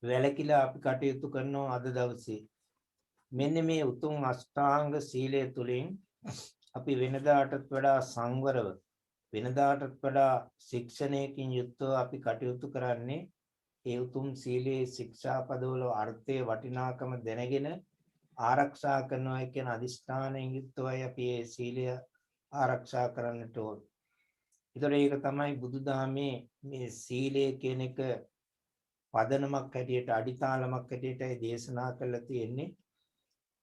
වැළකීලා අපි කටයුතු කරනවා අද දවසේ. මෙන්න මේ උතුම් අෂ්ටාංග සීලය තුලින් අපි වෙනදාටත් වඩා සංවරව, වෙනදාටත් වඩා ශික්ෂණයකින් යුක්තව අපි කටයුතු කරන්නේ ඒ උතුම් සීලේ ශික්ෂාපදවල අර්ථයේ වටිනාකම දැනගෙන ආරක්ෂා කරනවා කියන අදිෂ්ඨානයෙන් යුක්තවයි අපි මේ සීලය ආරක්ෂා කරන්නට ඕන. ඒතර ඒක තමයි බුදුදහමේ මේ සීලය කියන එක පදනමක් හැටියට, අඩිතාලමක් හැටියට දේශනා කරලා තියෙන්නේ.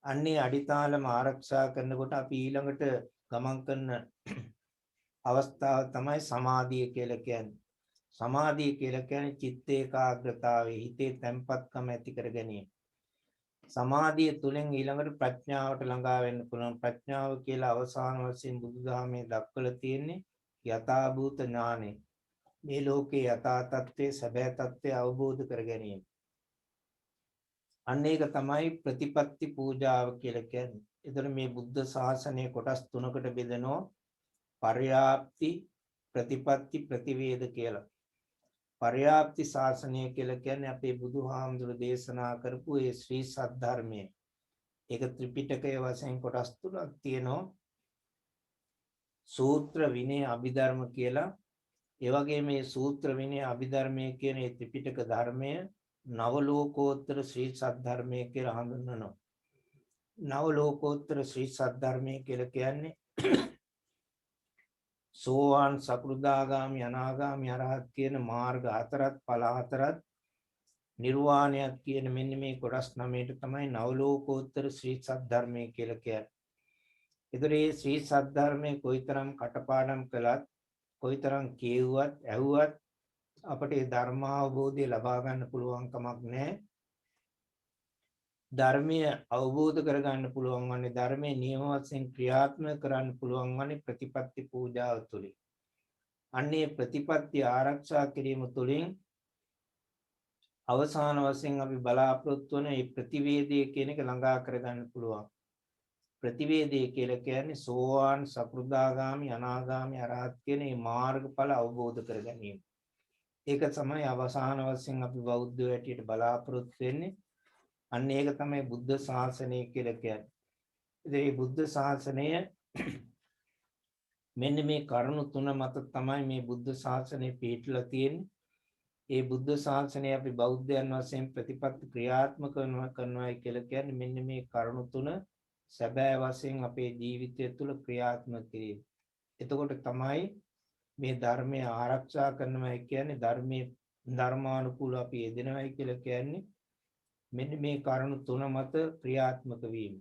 අන්නේ අඩිතාලම ආරක්ෂා කරනකොට අපි ඊළඟට ගමන් කරන අවස්ථාව තමයි සමාධිය කියලා කියන්නේ. සමාධිය කියලා කියන්නේ චිත්ත ඒකාග්‍රතාවය, හිතේ තැම්පත්කම ඇති කර ගැනීම. සමාධිය තුළින් ඊළඟට ප්‍රඥාවට ළඟා වෙන්න පුළුවන්. ප්‍රඥාව කියලා අවසාන වශයෙන් බුදුදහමේ දක්වලා තියෙන්නේ යථාභූත ඥානෙ. මේ ලෝකේ යථා තත්ත්වයේ සැබෑ තත්ත්වය අවබෝධ කර ගැනීම. අන්න ඒක තමයි ප්‍රතිපත්ති පූජාව කියලා කියන්නේ. ඒතර මේ බුද්ධ ශාසනය කොටස් තුනකට බෙදෙනවා. පර්යාප්ති, ප්‍රතිපත්ති, ප්‍රතිවේද කියලා. පර්යාප්ති ශාසනය කියලා කියන්නේ අපේ බුදුහාමුදුරු දේශනා කරපු ඒ ශ්‍රී සද්ධර්මයේ. ඒක ත්‍රිපිටකයේ වශයෙන් කොටස් තුනක් තියෙනවා. සූත්‍ර විනය අභිධර්ම කියලා. ඒ වගේම මේ සූත්‍ර විනය අභිධර්මයේ කියන මේ ත්‍රිපිටක ධර්මය නව ලෝකෝත්තර ශ්‍රී සද්ධර්මය කියලා හඳුන්වනවා. නව ලෝකෝත්තර ශ්‍රී සද්ධර්මය කියලා කියන්නේ සෝවාන් සකෘදාගාමි අනාගාමි අරහත් කියන මාර්ග හතරත් ඵල හතරත් නිර්වාණයක් කියන මෙන්න මේ කොටස් 9ට තමයි නව ලෝකෝත්තර ශ්‍රී සද්ධර්මය කියලා කියන්නේ. ඒතර මේ ශ්‍රී සද්ධර්මයේ කොයිතරම් කටපාඩම් කළත් කොයිතරම් කියුවත් ඇහුවත් අපට ඒ ධර්ම අවබෝධය ලබා ගන්න පුළුවන් කමක් නැහැ. ධර්මය අවබෝධ කරගන්න පුළුවන් වන්නේ ධර්මයේ නියම වශයෙන් ක්‍රියාත්මක කරන්න පුළුවන් වන්නේ ප්‍රතිපත්ති පූජාව තුළින්. අන්නේ ප්‍රතිපත්ති ආරක්ෂා කිරීම තුළින් අවසාන වශයෙන් අපි බලාපොරොත්තු වන මේ ප්‍රතිවේදය කියන එක ළඟා කරගන්න පුළුවන්. ප්‍රතිවේදය කියලා කියන්නේ සෝවාන් සකෘදාගාමි අනාගාමි අරහත් කියන මේ මාර්ගඵල අවබෝධ කර ගැනීම. ඒක තමයි අවසාන වශයෙන් අපි බෞද්ධ වැටියට බලාපොරොත්තු වෙන්නේ. අන්න ඒක තමයි බුද්ධ ශාසනය කියලා කියන්නේ. ඉතින් මේ බුද්ධ ශාසනය මෙන්න මේ කරුණු තුන මත තමයි මේ බුද්ධ ශාසනය පිහිටලා තියෙන්නේ. ඒ බුද්ධ ශාසනය අපි බෞද්ධයන් වශයෙන් ප්‍රතිපත්ති ක්‍රියාත්මක කරනවා කියලා කියන්නේ මෙන්න මේ කරුණු තුන සැබෑ වශයෙන් අපේ ජීවිතය තුළ ක්‍රියාත්මක කිරීම. එතකොට තමයි මේ ධර්මය ආරක්ෂා කරනවා කියන්නේ ධර්මයේ ධර්මානුකූලව අපි යෙදෙනවා කියලා කියන්නේ මෙන්න මේ කරුණු තුන මත ක්‍රියාත්මක වීම.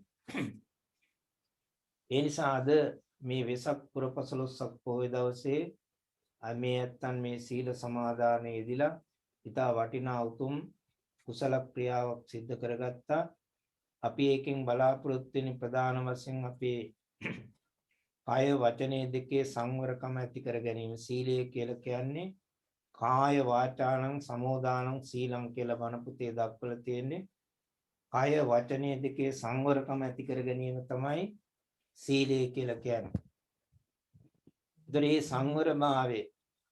ඒ නිසා අද මේ වෙසක් පුර 15ක් පොහොය දවසේ මේ ඇත්තන් මේ සීල සමාදානයේ යෙදিলা ඉතා වටිනා උතුම් කුසල ක්‍රියාවක් සිද්ධ කරගත්තා. අපි එකෙන් බලාපොරොත්තු වෙන ප්‍රධාන වශයෙන් අපේ කාය වචනේ දෙකේ සංවරකම ඇති කර ගැනීම. සීලය කියලා කියන්නේ කාය වාචානං සමෝදානං සීලං කියලා බණ පුතේ දක්වලා තියෙන්නේ. කාය වචනේ දෙකේ සංවරකම ඇති කර ගැනීම තමයි සීලය කියලා කියන්නේ. ඒ සංවරභාවය,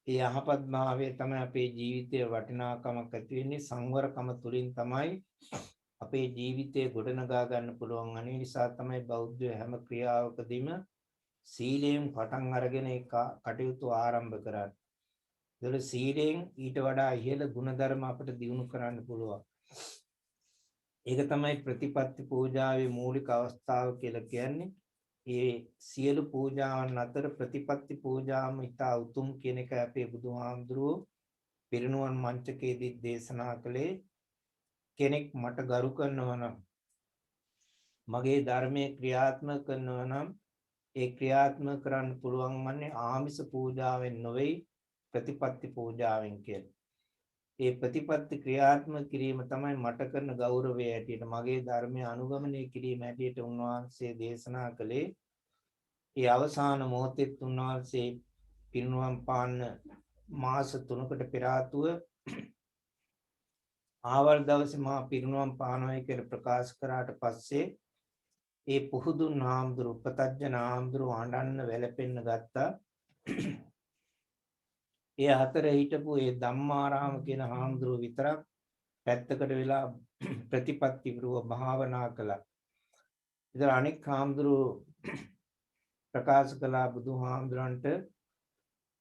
ඒ යහපත් භාවය තමයි අපේ ජීවිතයේ වටිනාකමක් ඇති වෙන්නේ. සංවරකම තුලින් තමයි අපේ ජීවිතය ගොඩනගා ගන්න පුළුවන්. අනේ නිසා තමයි බෞද්ධ හැම ක්‍රියාවකදීම සීලයෙන් පටන් අරගෙන ඒ කටයුතු ආරම්භ කරන්නේ. ඒතකොට සීලයෙන් ඊට වඩා ඉහළ ගුණධර්ම අපිට දියුණු කරන්න පුළුවන්. ඒක තමයි ප්‍රතිපත්ති පූජාවේ මූලික අවස්ථාව කියලා කියන්නේ. ඒ සියලු පූජාවන් අතර ප්‍රතිපත්ති පූජාවම ඉතා උතුම් කියන එක අපේ බුදුහාමුදුරුවෝ පිරිනුවන් මංචකයේදී දේශනා කළේ. කෙනෙක් මට ගරු කරනවා නම් මගේ ධර්මයේ ක්‍රියාත්මක කරනවා නම් ඒ ක්‍රියාත්මක කරන්න පුළුවන් වන්නේ ආමිස පූජාවෙන් නොවේ ප්‍රතිපත්ති පූජාවෙන් කියලා. ඒ ප්‍රතිපත්ති ක්‍රියාත්මක කිරීම තමයි මට කරන ගෞරවය ඇටියට මගේ ධර්මය අනුගමනය කිරීම ඇටියට උන්වහන්සේ දේශනා කළේ. ඒ අවසාන මොහොතේ උන්වහන්සේ පිරිනුවම් පාන්න මාස 3කට පෙර ආතුව ආවල් දවසේ මා පිරිනුවම් පානවයි කියලා ප්‍රකාශ කරාට පස්සේ ඒ පුහුදුන් හාමුදුරු උපතජ්ජන හාමුදුරු අඬන්න වැළපෙන්න ගත්තා. ඒ අතර හිටපු ඒ ධම්මාරාම කියන හාමුදුරුව විතරක් පැත්තකට වෙලා ප්‍රතිපත්ති ගෘහ භාවනා කළා. ඉතින් අනෙක් හාමුදුරුව ප්‍රකාශ කළා බුදුහාමුදුරන්ට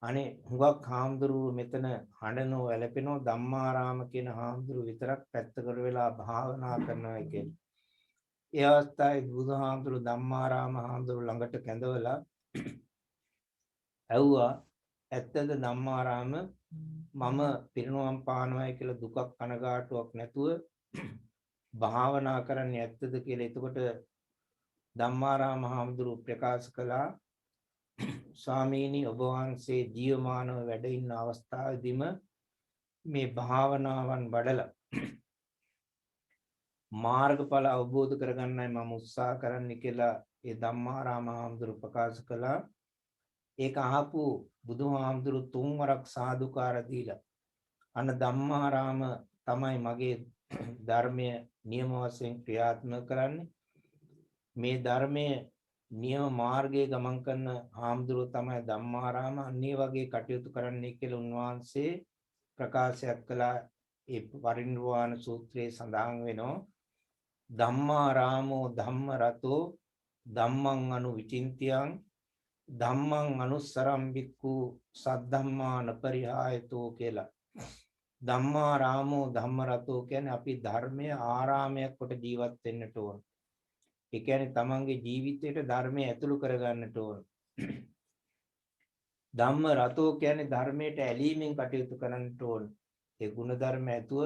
අනේ හුඟක් හාමුදුරුව මෙතන හඬනෝ වැළපෙනෝ ධම්මාරාම කියන හාමුදුරුව විතරක් පැත්තකට වෙලා භාවනා කරනවා කියලා. ඒ අවස්ථාවේ බුදුහාමුදුරුව ධම්මාරාම හාමුදුරුව ළඟට කැඳවලා ඇහුවා ඇත්තද ධම්මාරාම මම පිරිනුවම් පානවායි කියලා දුකක් කනගාටුවක් නැතුව භාවනා කරන්නේ ඇත්තද කියලා. එතකොට ධම්මාරාම හාමුදුරුව ප්‍රකාශ කළා ස්වාමීනි ඔබ වහන්සේ ජීවමානව වැඩ ඉන්න අවස්ථාවේදීම මේ භාවනාවන් වඩලා මාර්ගඵල අවබෝධ කරගන්නයි මම උත්සාහ කරන්න කියලා ඒ ධම්මාරාම හාමුදුරුව ප්‍රකාශ කළා. ඒක අහපු බුදුහාමුදුරු 3 වරක් සාදුකාර දීලා අන්න ධම්මාරාම තමයි මගේ ධර්මයේ නියම වශයෙන් ක්‍රියාත්මක කරන්නේ. මේ ධර්මයේ නියම මාර්ගයේ ගමන් කරන හාමුදුරුව තමයි ධම්මාරාම. අන්නේ වගේ කටයුතු කරන්නේ කියලා උන්වහන්සේ ප්‍රකාශයක් කළා. ඒ පරිනිර්වාණ සූත්‍රයේ සඳහන් වෙනවා. ධම්මා රාමෝ ධම්ම රතෝ ධම්මං අනු විචින්තියං ධම්මං අනුස්සරම් බික්ඛු සද්ධම්මාන පරිහායතෝ කියලා. ධම්මා රාමෝ ධම්ම රතෝ කියන්නේ අපි ධර්මයේ ආරාමයක් කොට ජීවත් වෙන්නට ඕන. ඒ කියන්නේ තමන්ගේ ජීවිතයට ධර්මය ඇතුළු කරගන්නට ඕන. ධම්ම රතෝ කියන්නේ ධර්මයට ඇලීමෙන් කටයුතු කරන්නට ඕන. ඒ ගුණධර්ම ඇතුව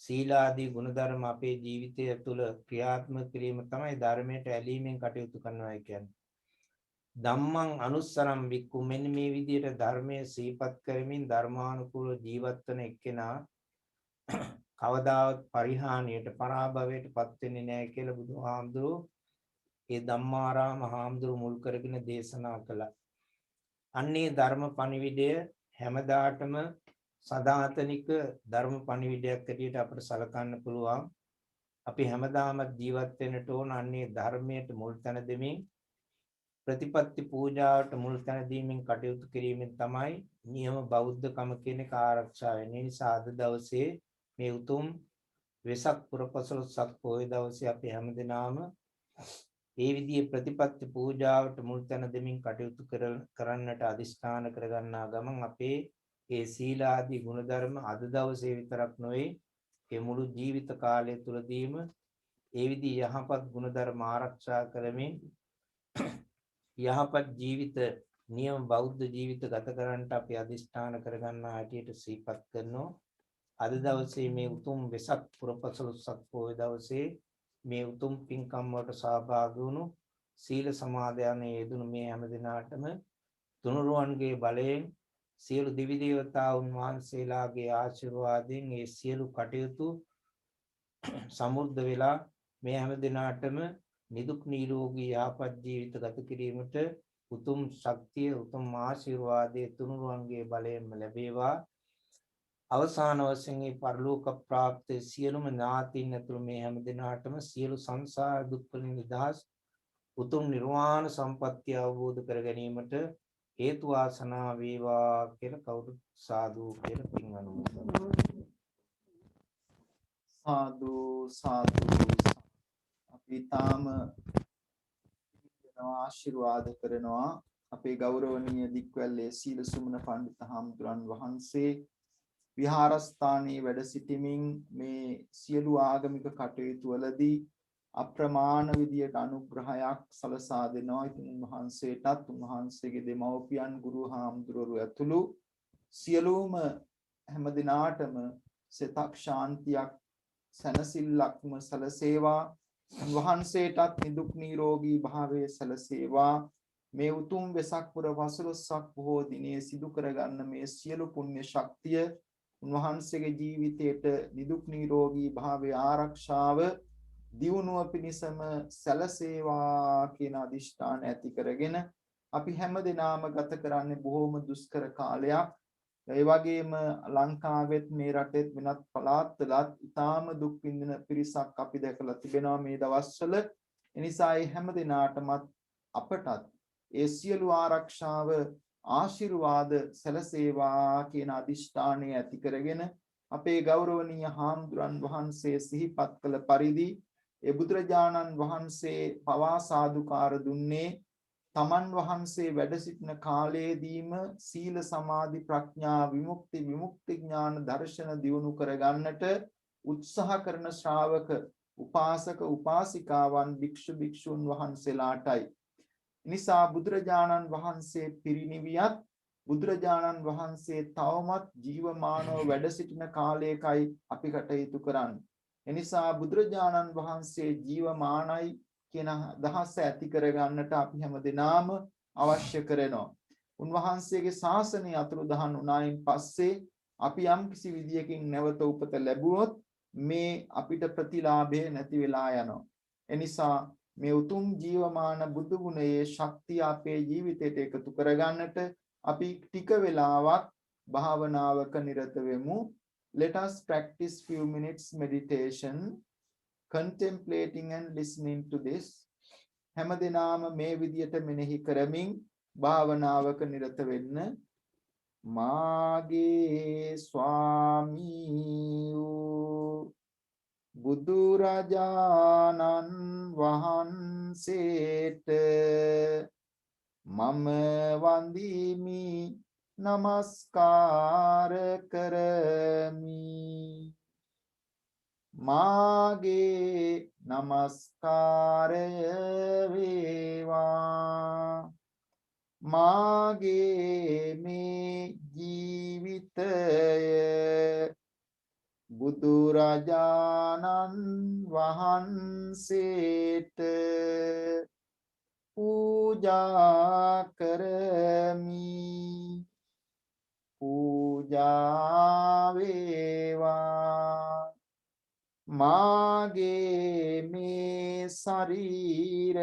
සීලාදී ගුණධර්ම අපේ ජීවිතය තුළ ක්‍රියාත්මක කිරීම තමයි ධර්මයට ඇලීමෙන් කටයුතු කරනවා කියන්නේ. ධම්මං අනුස්සරම් බික්ඛු මෙන්න මේ විදිහට ධර්මයේ සිහිපත් කරමින් ධර්මානුකූල ජීවත් වන එක්කෙනා කවදාවත් පරිහානියට පරාභවයට පත් වෙන්නේ නැහැ කියලා බුදුහාමුදුරුවෝ ඒ ධම්මාරාම හාමුදුරුවෝ මුල් කරගෙන දේශනා කළා. අන්නේ ධර්ම පණිවිඩය හැමදාටම සදාතනික ධර්ම පණිවිඩයක් ඇටියට අපිට සලකන්න පුළුවන්. අපි හැමදාම ජීවත් වෙන්නට ඕන අන්නේ ධර්මයට මුල් තැන දෙමින් ප්‍රතිපත්ති පූජාවට මුල් තැන දීමින් කටයුතු කිරීමෙන් තමයි නියම බෞද්ධකම කියන එක ආරක්ෂා වෙන්නේ. ඒ නිසා අද දවසේ මේ උතුම් වෙසක් පුර 15ක් පොහොය දවසේ අපි හැමදෙනාම ඒ විදිහේ ප්‍රතිපත්ති පූජාවට මුල් තැන දෙමින් කටයුතු කරන්නට අදිෂ්ඨාන කරගන්නා ගමන් අපේ ඒ සීලාදී ගුණධර්ම අද දවසේ විතරක් නොවේ ඒ මුළු ජීවිත කාලය තුලදීම ඒ විදිහ යහපත් ගුණධර්ම ආරක්ෂා කරමින් යහපත් ජීවිත නියම බෞද්ධ ජීවිත ගත කරන්නට අපි අදිෂ්ඨාන කරගන්නා හැටියට සිහිපත් කරනවා. අද දවසේ මේ උතුම් වෙසක් පුර 15ක් පොහොය දවසේ මේ උතුම් පින්කම් වලට සහභාගී වුණු සීල සමාදයන්ේ යෙදුණු මේ හැම දිනාටම තුනුරුවන්ගේ බලයෙන් සියලු දිවි දේවතාවුන් වහන්සේලාගේ ආශිර්වාදයෙන් මේ සියලු කටයුතු සමුර්ධ වෙලා මේ හැම දිනාටම නිදුක් නිරෝගී යහපත් ජීවිත ගත කිරීමට උතුම් ශක්තිය උතුම් ආශිර්වාදයේ තුනුරුවන්ගේ බලයෙන්ම ලැබේවා. අවසාන වශයෙන් මේ පරලෝක ප්‍රාප්තිය සියලුම ඥාතීන් ඇතුළු මේ හැම දිනාටම සියලු සංසාර දුක් වලින් නිදහස් උතුම් නිර්වාණ සම්පත්තිය අවබෝධ කර ගැනීමට හේතු වාසනා වේවා කියලා කවුරුත් සාදු කියලා පින් අනුමෝදන්. සාදු සාදු. අපි තාම ආශිර්වාද කරනවා අපේ ගෞරවනීය දික්වැල්ලේ සීල සුමන පඬිත හාමුදුරන් වහන්සේ විහාරස්ථානයේ වැඩ සිටමින් මේ සියලු ආගමික කටයුතු වලදී අප්‍රමාණ විදියට අනුග්‍රහයක් සලසා දෙනවා. ඉතින් උන්වහන්සේටත් උන්වහන්සේගේ දෙමව්පියන් ගුරු හාමුදුරුවෝ ඇතුළු සියලුම හැම දිනාටම සිතක් ශාන්තියක් සනසිල්ලක්ම සලසේවා. උන්වහන්සේටත් නිදුක් නිරෝගී භාවයේ සලසේවා. මේ උතුම් වෙසක් පුර 15ක් බොහෝ දිනේ සිදු කරගන්න මේ සියලු පුණ්‍ය ශක්තිය උන්වහන්සේගේ ජීවිතයට නිදුක් නිරෝගී භාවයේ ආරක්ෂාව දියුණුව පිණිසම සැලසේවා කියන අදිෂ්ඨාන ඇති කරගෙන අපි හැමදෙනාම ගත කරන්නේ බොහොම දුෂ්කර කාලයක්. ඒ වගේම ලංකාවෙත් මේ රටෙත් වෙනත් පළාත්වලත් ඉතාම දුක් විඳින පිරිසක් අපි දැකලා තිබෙනවා මේ දවස්වල. ඒ නිසා මේ හැමදෙනාටමත් අපටත් ඒ සියලු ආරක්ෂාව ආශිර්වාද සැලසේවා කියන අදිෂ්ඨානය ඇති කරගෙන අපේ ගෞරවනීය හාමුදුරන් වහන්සේ සිහිපත් කළ පරිදි ඒ බුදුරජාණන් වහන්සේ පවා සාදුකාර දුන්නේ තමන් වහන්සේ වැඩ සිටින කාලයේදීම සීල සමාධි ප්‍රඥා විමුක්ති ඥාන දර්ශන දියුණු කරගන්නට උත්සාහ කරන ශ්‍රාවක උපාසක උපාසිකාවන් භික්ෂු භික්ෂුන් වහන්සේලාටයි. නිසා බුදුරජාණන් වහන්සේ පිරිනිවියත් බුදුරජාණන් වහන්සේ තවමත් ජීවමානව වැඩ සිටින කාලයකයි අපි කටයුතු කරන්නේ. එනිසා බුදුරජාණන් වහන්සේ ජීවමානයි කියන අදහස ඇති කරගන්නට අපි හැමදෙනාම අවශ්‍ය කරනවා. උන්වහන්සේගේ ශාසනය අතුරුදහන් වුණායින් පස්සේ අපි යම් කිසි විදියකින් නැවත උපත ලැබුවොත් මේ අපිට ප්‍රතිලාභය නැති වෙලා යනවා. එනිසා මේ උතුම් ජීවමාන බුදු ගුණයේ ශක්තිය අපේ ජීවිතයට එකතු කරගන්නට අපි ටික වෙලාවක් භාවනාවක නිරත වෙමු. Let us practice few minutes meditation, contemplating and listening to this. හැමදෙනාම මේ විදියට මෙනෙහි කරමින් භාවනාවක නිරත වෙන්න. මාගේ ස්වාමී බුදුරජාණන් වහන්සේට මම වඳිමි නමස්කාර කරමි මාගේ නමස්කාරය වේවා මාගේ මේ ජීවිතය බුදුරජාණන් වහන්සේට පූජා කරමි පූජා වේවා මාගේ මේ ශරීරය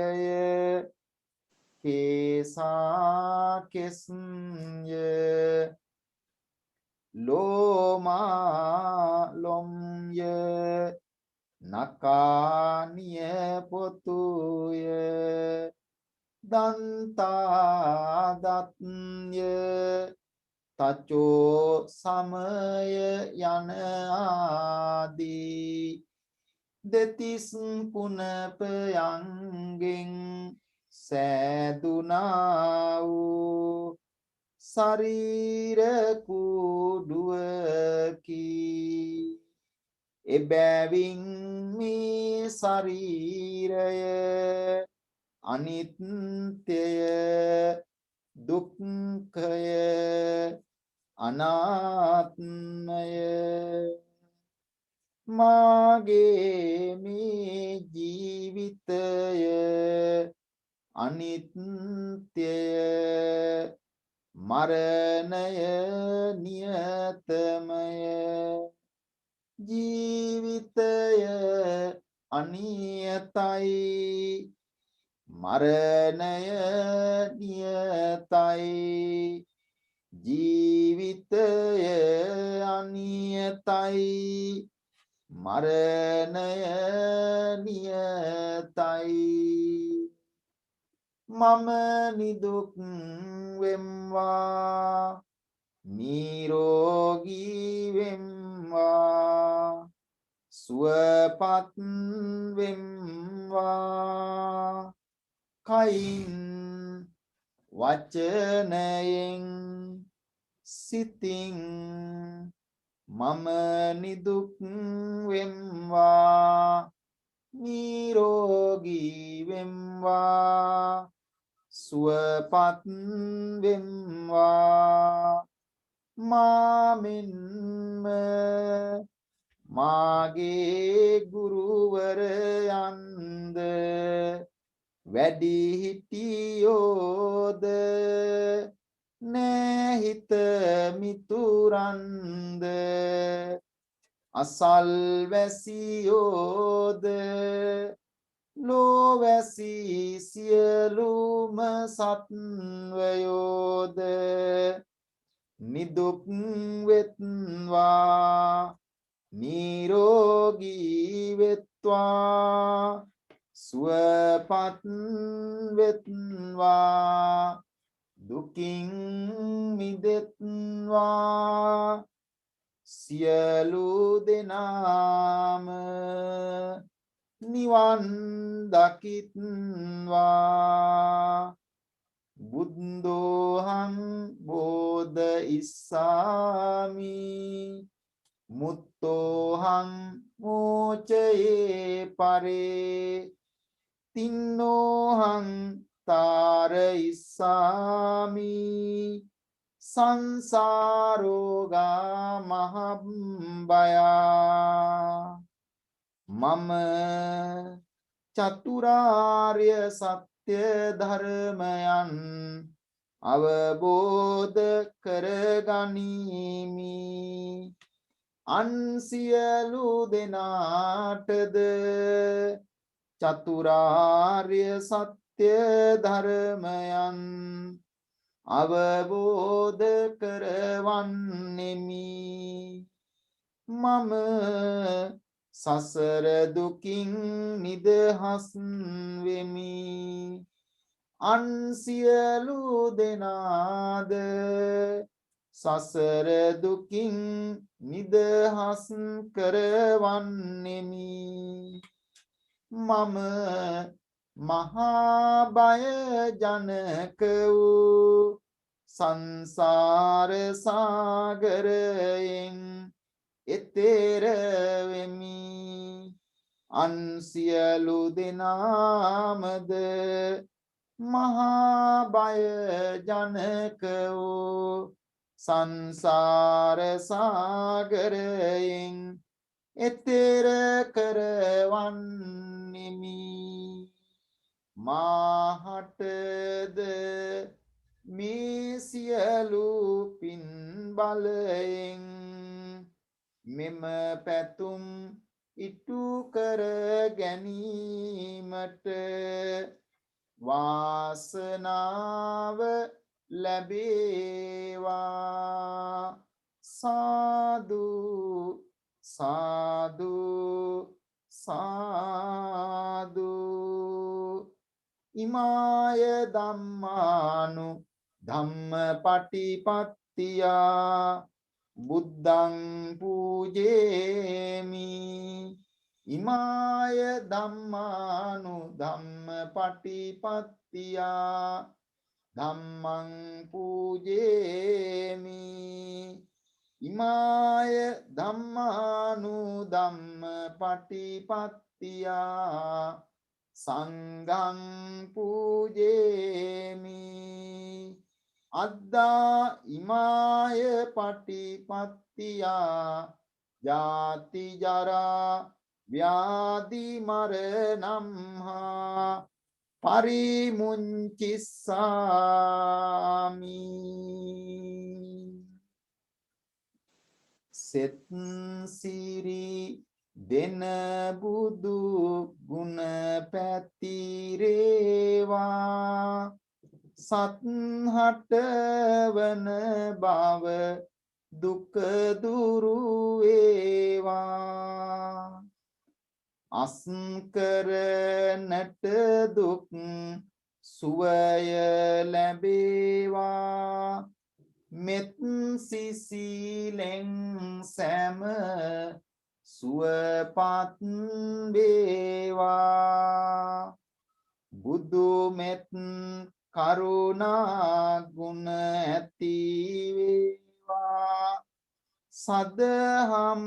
කේසා කෙස්ය ලෝමා ලොම්ය නකානිය පොතුය දන්තා දත්ය තචෝ සමය යන ආදී දෙතිස් කුණපයන්ගෙන් සෑදුනා වූ ශරීර කුඩුවකි එබැවින් මේ ශරීරය අනිත්‍යය දුක්ඛය අනාත්මය මාගේ මේ ජීවිතය අනිත්‍යය මරණය නියතමය ජීවිතය අනියතයි මරණය නියතයි ජීවිතය අනියතයි මරණය නියතයි මම නිදුක් වෙම්වා නිරෝගී වෙම්වා සුවපත් වෙම්වා කයින් වචනයෙන් සිතින් මම නිදුක් වෙම්වා නිරෝගී වෙම්වා සුවපත් වෙම්වා මාමින්ම මාගේ ගුරුවරයන්ද වැඩිහිටියෝද නෑහිත මිතුරන්ද අසල්වැසියෝද ලෝවැසි සියලුම සත්වයෝද නිදුක් වෙත්වා නිරෝගී වෙත්වා සුවපත් වෙත්වා දුකින් මිදෙත්වා සියලු දෙනාම නිවන් දකිත්වා බුද්ධෝහං බෝධිසාමි මුත්තෝහං මෝචයේ පරේ තින්නෝහං තාරයිසාමි සංසාරෝගා මහබ්බයා මම චතුරාර්ය සත්‍ය ධර්මයන් අවබෝධ කරගනිමි අන් සියලු දෙනාටද චතුරාර්ය සත්‍ය ධර්මයන් අවබෝධ කරවන්නෙමි මම සසර දුකින් නිදහස් වෙමි අන් සියලු දෙනාද සසර දුකින් නිදහස් කරවන්නෙමි මම මහා බය ජනක වූ සංසාර සාගරයෙන් එතෙර වෙමි අන් සියලු දෙනාමද මහා බය ජනක වූ සංසාර සාගරයෙන් එතෙර කරවන්නෙමි මාහටද මේ සියලු පින් බලයෙන් මෙම පැතුම් ඉටු කර ගැනීමට වාසනාව ලැබේවා සාදු සාදු සාදු ඉමාය ධම්මානු ධම්මපටිපත්තියා බුද්ධං පූජේමි ඉමාය ධම්මානු ධම්මපටිපත්තියා ධම්මං පූජේමි ඉමාය ධම්මානු ධම්මපටිපත්තියා සංඝං පූජේමි අද්දා ඉමාය පටිපත්තියා ජාති ජරා ව්‍යාධි මරණම්හා පරිමුංචිස්සාමි සෙත් සිරි දෙන බුදු ගුණ පැතිරේවා සත්හට වන බව දුක දුරු වේවා අස්කරනට දුක් සුවය ලැබේවා මෙත් සිසිලෙන් සෑම සුවපත් වේවා බුදු මෙත් කරුණා ගුණ ඇති වේවා සදහම්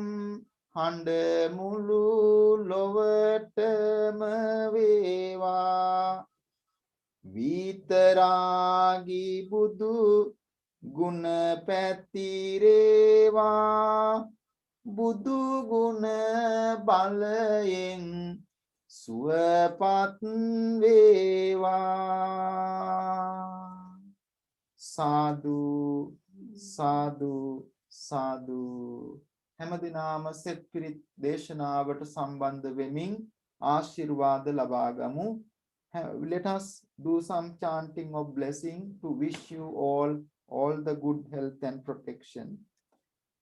හඬ මුළු ලොවටම වේවා විතරාගී බුදු ගුණ පැතිරේවා බුදු ගුණ බලයෙන් සුවපත් වේවා සාදු සාදු සාදු හැමදිනාම සෙත් පිරිත් දේශනාවට සම්බන්ධ වෙමින් ආශිර්වාද ලබා ගමු. Let us do some chanting of blessing to wish you all the good health and protection.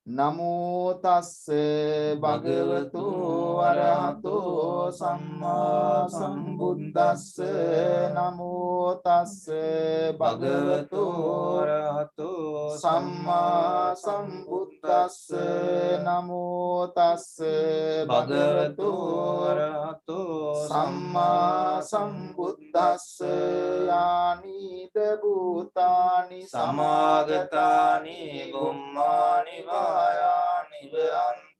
Namo tassa bhagavato arahato samma sambuddhassa Namo tassa bhagavato arahato samma sambuddhassa Namo tassa bhagavato arahato samma sambuddhassa yani bhutani samagatani gummani vayani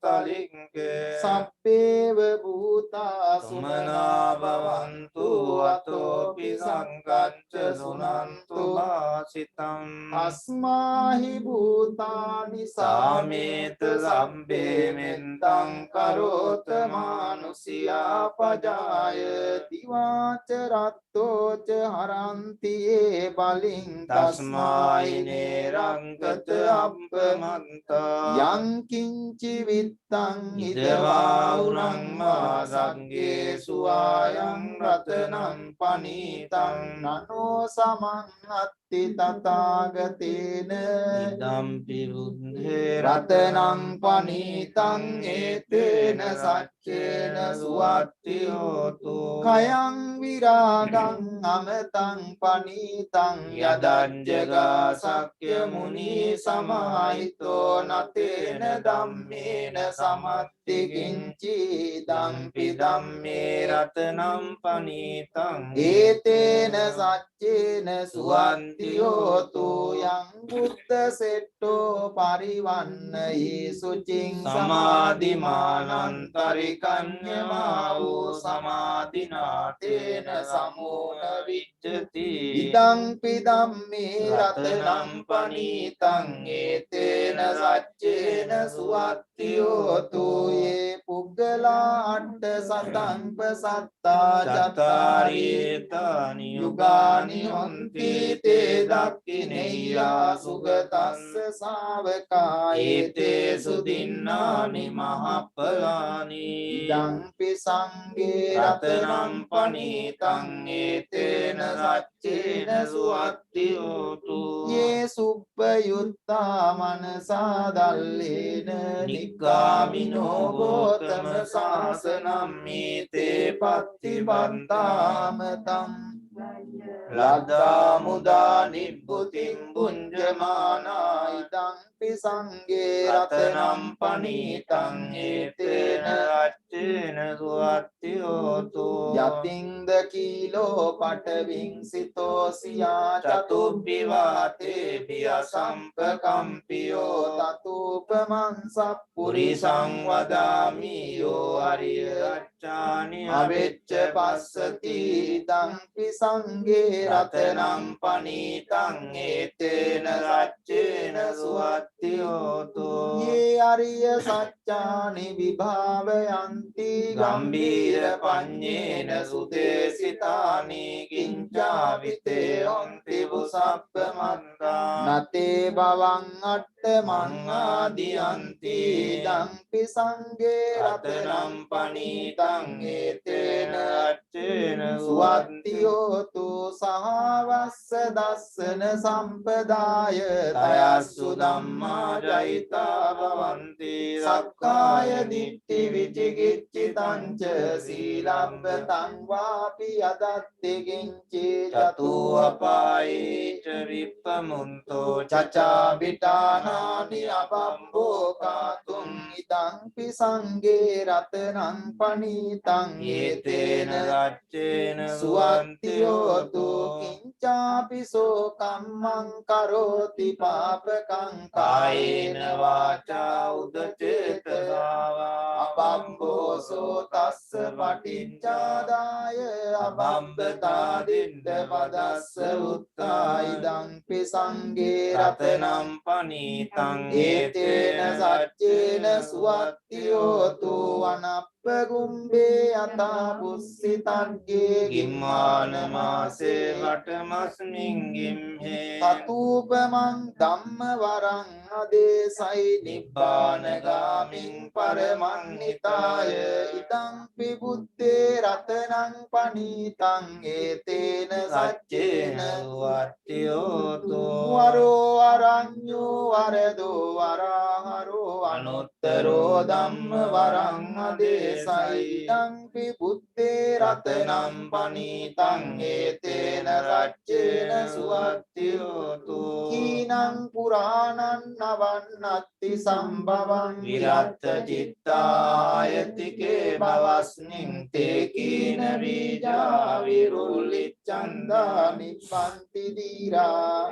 antalikke sabbeva bhuta sumana bhavantu atopi sankacca sunantu bhasitam asmahi bhutani sameta sabbe mentam karota manusiya pajaya divacharatto cha haranti baling tasmai nerangkata abbamanta yang kinci vittang idavauram sangge suayang ratanam panitam nano samannat අත්ති තථාගතේන ඉදම්පි බුද්ධේ රතනං පනීතං ඒතේන සච්චේන සුවත්ති හෝතු කයං විරාගං අමතං පනීතං යදං ජගා සක්්‍ය මුනි සමාහිතෝ නතේන ධම්මේන සමත්ති කිංචි දම්පි ධම්මේ රතනම් පනීතං ඒතේන සච්චේන සුවන්ති හෝතු යං බුද්ධ සෙට්ටෝ පරිවන්නයි සුචින් සමාධිමානන්තරිකඤ්ඤමා වූ සමාධිනාතේන සමෝන විච්ඡති ඉදංපි ධම්මේ රතනම් පනීතං ඒතේන සච්චේන සුවත්ති හෝතු යේ පුග්ගලා අට්ඨ සතං පසත්තා චත්තාරීතානි යුගානි හොන්ති තේ දක්ඛිනේයා සුගතස්ස ශාවකා ඒතේ සුදින්නානි මහප්පලානි ඉදංපි සංඝේ රතනම් පනීතං ඒතේන සච්චේන සුවත්ති හෝතු යේ සුප්පයුත්තා මනසා දල්ලේන නිග්ගාමිනෝ ගෝතම සාසනම් මීතේ පත්තිබන්තාම තම් ලද්දා මුදා නිබ්බුතින් බුඤ්ජමානා ඉදංපි සංඝේ රතනම් පනීතං ඒතේන අච්චේන සුවත්ති හෝතු යතින්ද කීලෝ පටවින් සිතෝ සියා චතුබ්බි වාතේ පිය සම්පකම්පියෝ තතුපමං පුරිසං වදාමි යෝ අරිය අච්ඡානි අවෙච්ච පස්සති ඉදංපි සංඝේ රතනම් පනීතං ඒතේන රච්චේන සුවත්ති හෝතු යේ අරිය සත්‍යානි විභාවයන්ති ගම්බීර පඤ්ඤේන සුදේසිතානි කිංචාවිතේ හොන්ති බුසප්ප මන්දා නතේ බවං අට්ඨ මං ආදියන්ති ඉදංපි සංඝේ රතනම් පනීතං ඒතේන අච්චේන සුවත්ති හෝතු සහවස්ස දස්සන සම්පදාය තයස්සු ධම්මා ජයිතා භවಂತಿ සක්කාය දිට්ඨි විචිකිච්ඡිතං ච සීලබ්බතං වාපි යදත්ති කිංචි චතු අපායේච විප්පමුන්තෝ චචා විතානානි අබම්බෝ කාතුම් ඉදංපි සංඝේ රතනං පනීතං ඒතේන රච්චේන සුවත්ති හෝතු සුවන්තියෝතු කිංචාපිසෝ කම්මං කරෝති පාපකං කායේන වාචා උදචේතසාවා අබම්බෝසෝ තස්ස පටිච්චාදාය අබම්බතා දින්න පදස්ස උත්තා ඉදංපි සංඝේ රතනම් රතනම් පනීතං ඒතේන සච්චේන සුවත්ති හෝතු අනප්පගුම්බේ අතා පුස්සිතග්ගේ ගිම්මාන මාසේ වටමස්මින් ගිම්හේ තතූපමං ධම්ම වරං අදේසයි නිබ්බානගාමින් පරමං නිතාය ඉදංපි බුද්දේ රතනං පනීතං ඒතේන සච්චේන සුවත්තියෝතු වරෝ අරඤ්ඤෝ වරදෝ වරාහරෝ අනුත්තරෝ ධම්ම වරං අදේසයි ඉදංපි බුද්දේ රතනං පනීතං ඒතේන සච්චේන සුවත්තියෝතු කීනං පුරාණං නවන්නත්ති සම්භවං විරත්ත චිත්තායතිකේ භවස්මින් තේ කීන බීජා විරුල්ලිච්ඡන්දා නිප්පන්ති දීරා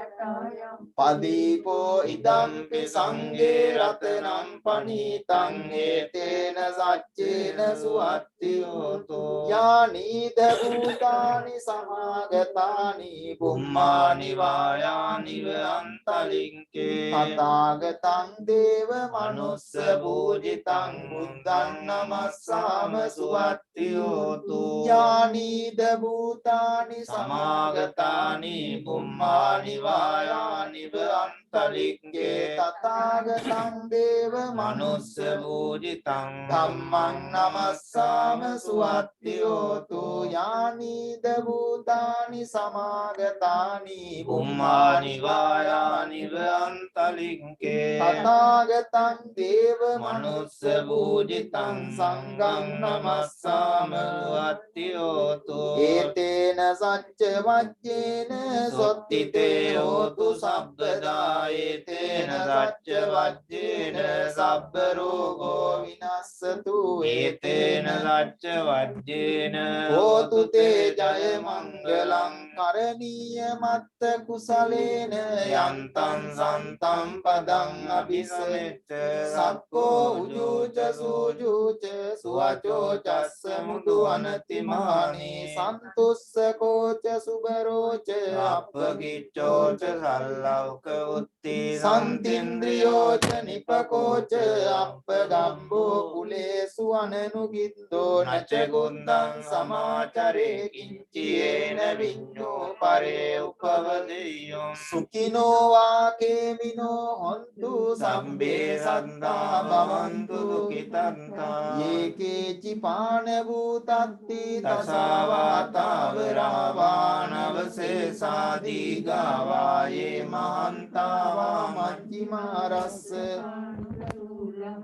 පදීපෝ ඉදම්පි සංඝේ රතනං පනීතං ඒතේන සච්චේන සුවත්ති හෝතු යානීද භූතානි සමාගතානි බුම්මානි වායානිව අන්තලින්කේ තථාගතං දේව මනුස්ස පූජිතං බුද්ධං නමස්සාම සුවත්ති හෝතු යානීද භූතානි සමාගතානි බුම්මානි වායානිව අන්තලින්කේ තථාගතං දේව මනුස්ස මනුස්ස පූජිතං ධම්මං නමස්සාම සුවත්තියෝතු යානීද භූතානි සමාගතානි බුම්මානි වායානි වන්තලින්කේ තථාගතං දේව මනුස්ස පූජිතං සංඝං නමස්සාම සුවත්තියෝතු ඒතේන සච්ච වජ්ජේන සොත්තිතේ හෝතු සබ්බදා ඒතේන සච්ච වජ්ජේන සබ්බ රෝගෝ විනස්සතු ඒතේන සච්ච වජ්ජේන හෝතු තේ ජය මංගලං කරණීය මත්ත කුසලේන යන්තං සන්තං පදං අபிසමෙච්ච සක්කෝ උජුච සූජුච සුවචෝ චස්ස මුදු අනතිමානි සන්තුස්ස කෝච සුබරෝච අපගිච්ඡෝච සල්ලෞක උත්ති සන්තින්ද්‍රියෝච නිපකෝච අප්පගම්බෝ කුලේසු අනනුගින්දෝ නච ගුන්දං සමාචරේ කිංචේන විඤ්ඤෝ පරේ උපවදෙය්‍යෝ සුඛිනෝ වාකේමිනෝ හොන්තු සම්බේ සත්තා භවන්තු දුකිතන්තා යේකේචි පාන භූතත්ති තසාවාතාවරාවානවසේසාදී ගාවායේ මහන්තාවා මජ්ජිමාරස්ස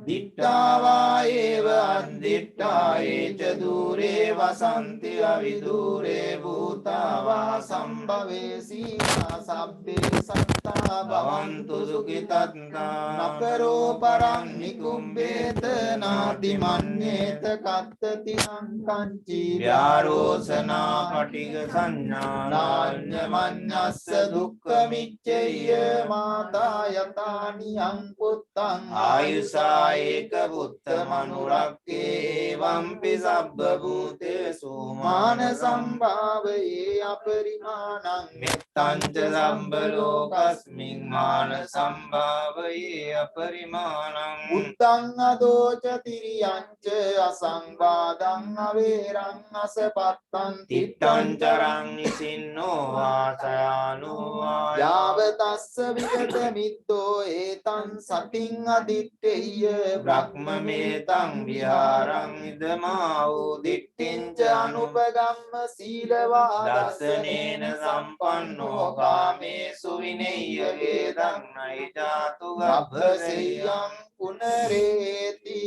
දිට්ඨාවා ඒව අන්දිට්ඨායේච දූරේ වසන්ති අවිදූරේ භූතාවා සම්භවේ සීනා සබ්බේ සත්තා භවන්තු සුඛිතත්තා නකරෝ පරං නිකුම්බේත නාති මන්නේත කත්තති සංකංචි ව්‍යාරෝසනා පටිග සංඥා නාඤ්ඤමඤ්ඤස්ස දුක්ඛ මිච්ඡය මාතා යතානි අංකුත්තං ආයුසා ඒක බුත්ත මනුරක්කේ වම්පි සබ්බ භූතේසු මාන සම්භාවයේ අපරිමාණං මෙත්තං ච සම්බ ලෝකස්මින් මාන සම්භාවයේ අපරිමාණං උත්තං අදෝච තිරියංච අසංවාදං අවේරං අසපත්තං තිත්තං චරං නිසින්නෝ වාසයානෝ යාවතස්ස විගත මිද්දෝ ඒතං සතින් අදිත්තේය බ්‍රහ්මමේතං විහාරං ඉදමා වූ දිට්ඨින්ච අනුපගම්ම සීලවා දස්සනේන සම්පන්නෝ කාමේසු විනෙය්‍ය වේදං නයිජාතු ගබ්බසෙය්‍යං ගබ්බසෙය්‍යං පුනරේති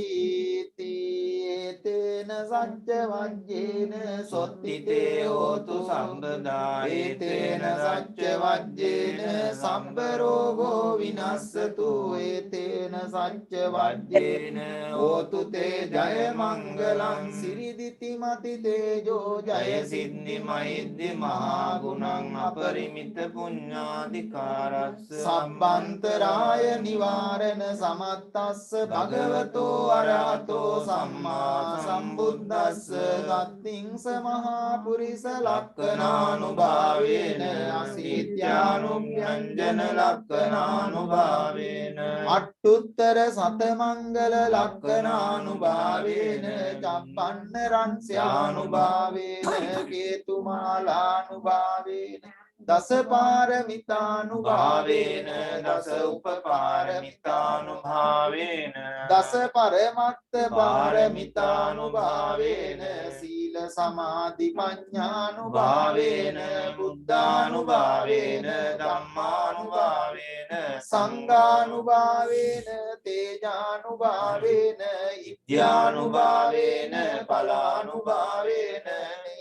තේන සච්ච වජ්ජේන සොත්තිතේ හෝතු සම්බදා ඒතේන සච්ච වජ්ජේන සම්බ රෝගෝ විනස්සතු ඒතේන සච්ච වජ්ජේන හෝතු තේ ජය මංගලං සිරිදිති මති තේජෝ ජය සිද්ධි මහිද්දි මහා ගුණං අපරිමිත පුඤ්ඤාධිකාරස්ස සම්බන්තරාය නිවාරණ සමත්තස්ස භගවතෝ අරහතෝ සම්මා සම්බුද්දස්ස ගත්තිංස මහා පුරිස ලක්ඛනානුභාවේන අසීත්‍යානුභ්‍යංජන ලක්ඛනානුභාවේන අට්ඨුත්තර සතමංගල ලක්ඛනානුභාවේන චප්පන්න රංස්‍යානුභාවේන කේතුමාලානුභාවේන දස පාරමිතානුභාවේන දස උපපාරමිතානුභාවේන දස පරමත්ත පාරමිතානුභාවේන සීල සමාධි ප්‍රඥානුභාවේන බුද්ධානුභාවේන ධම්මානුභාවේන සංඝානුභාවේන තේජානුභාවේන ඉත්‍යානුභාවේන පලානුභාවේන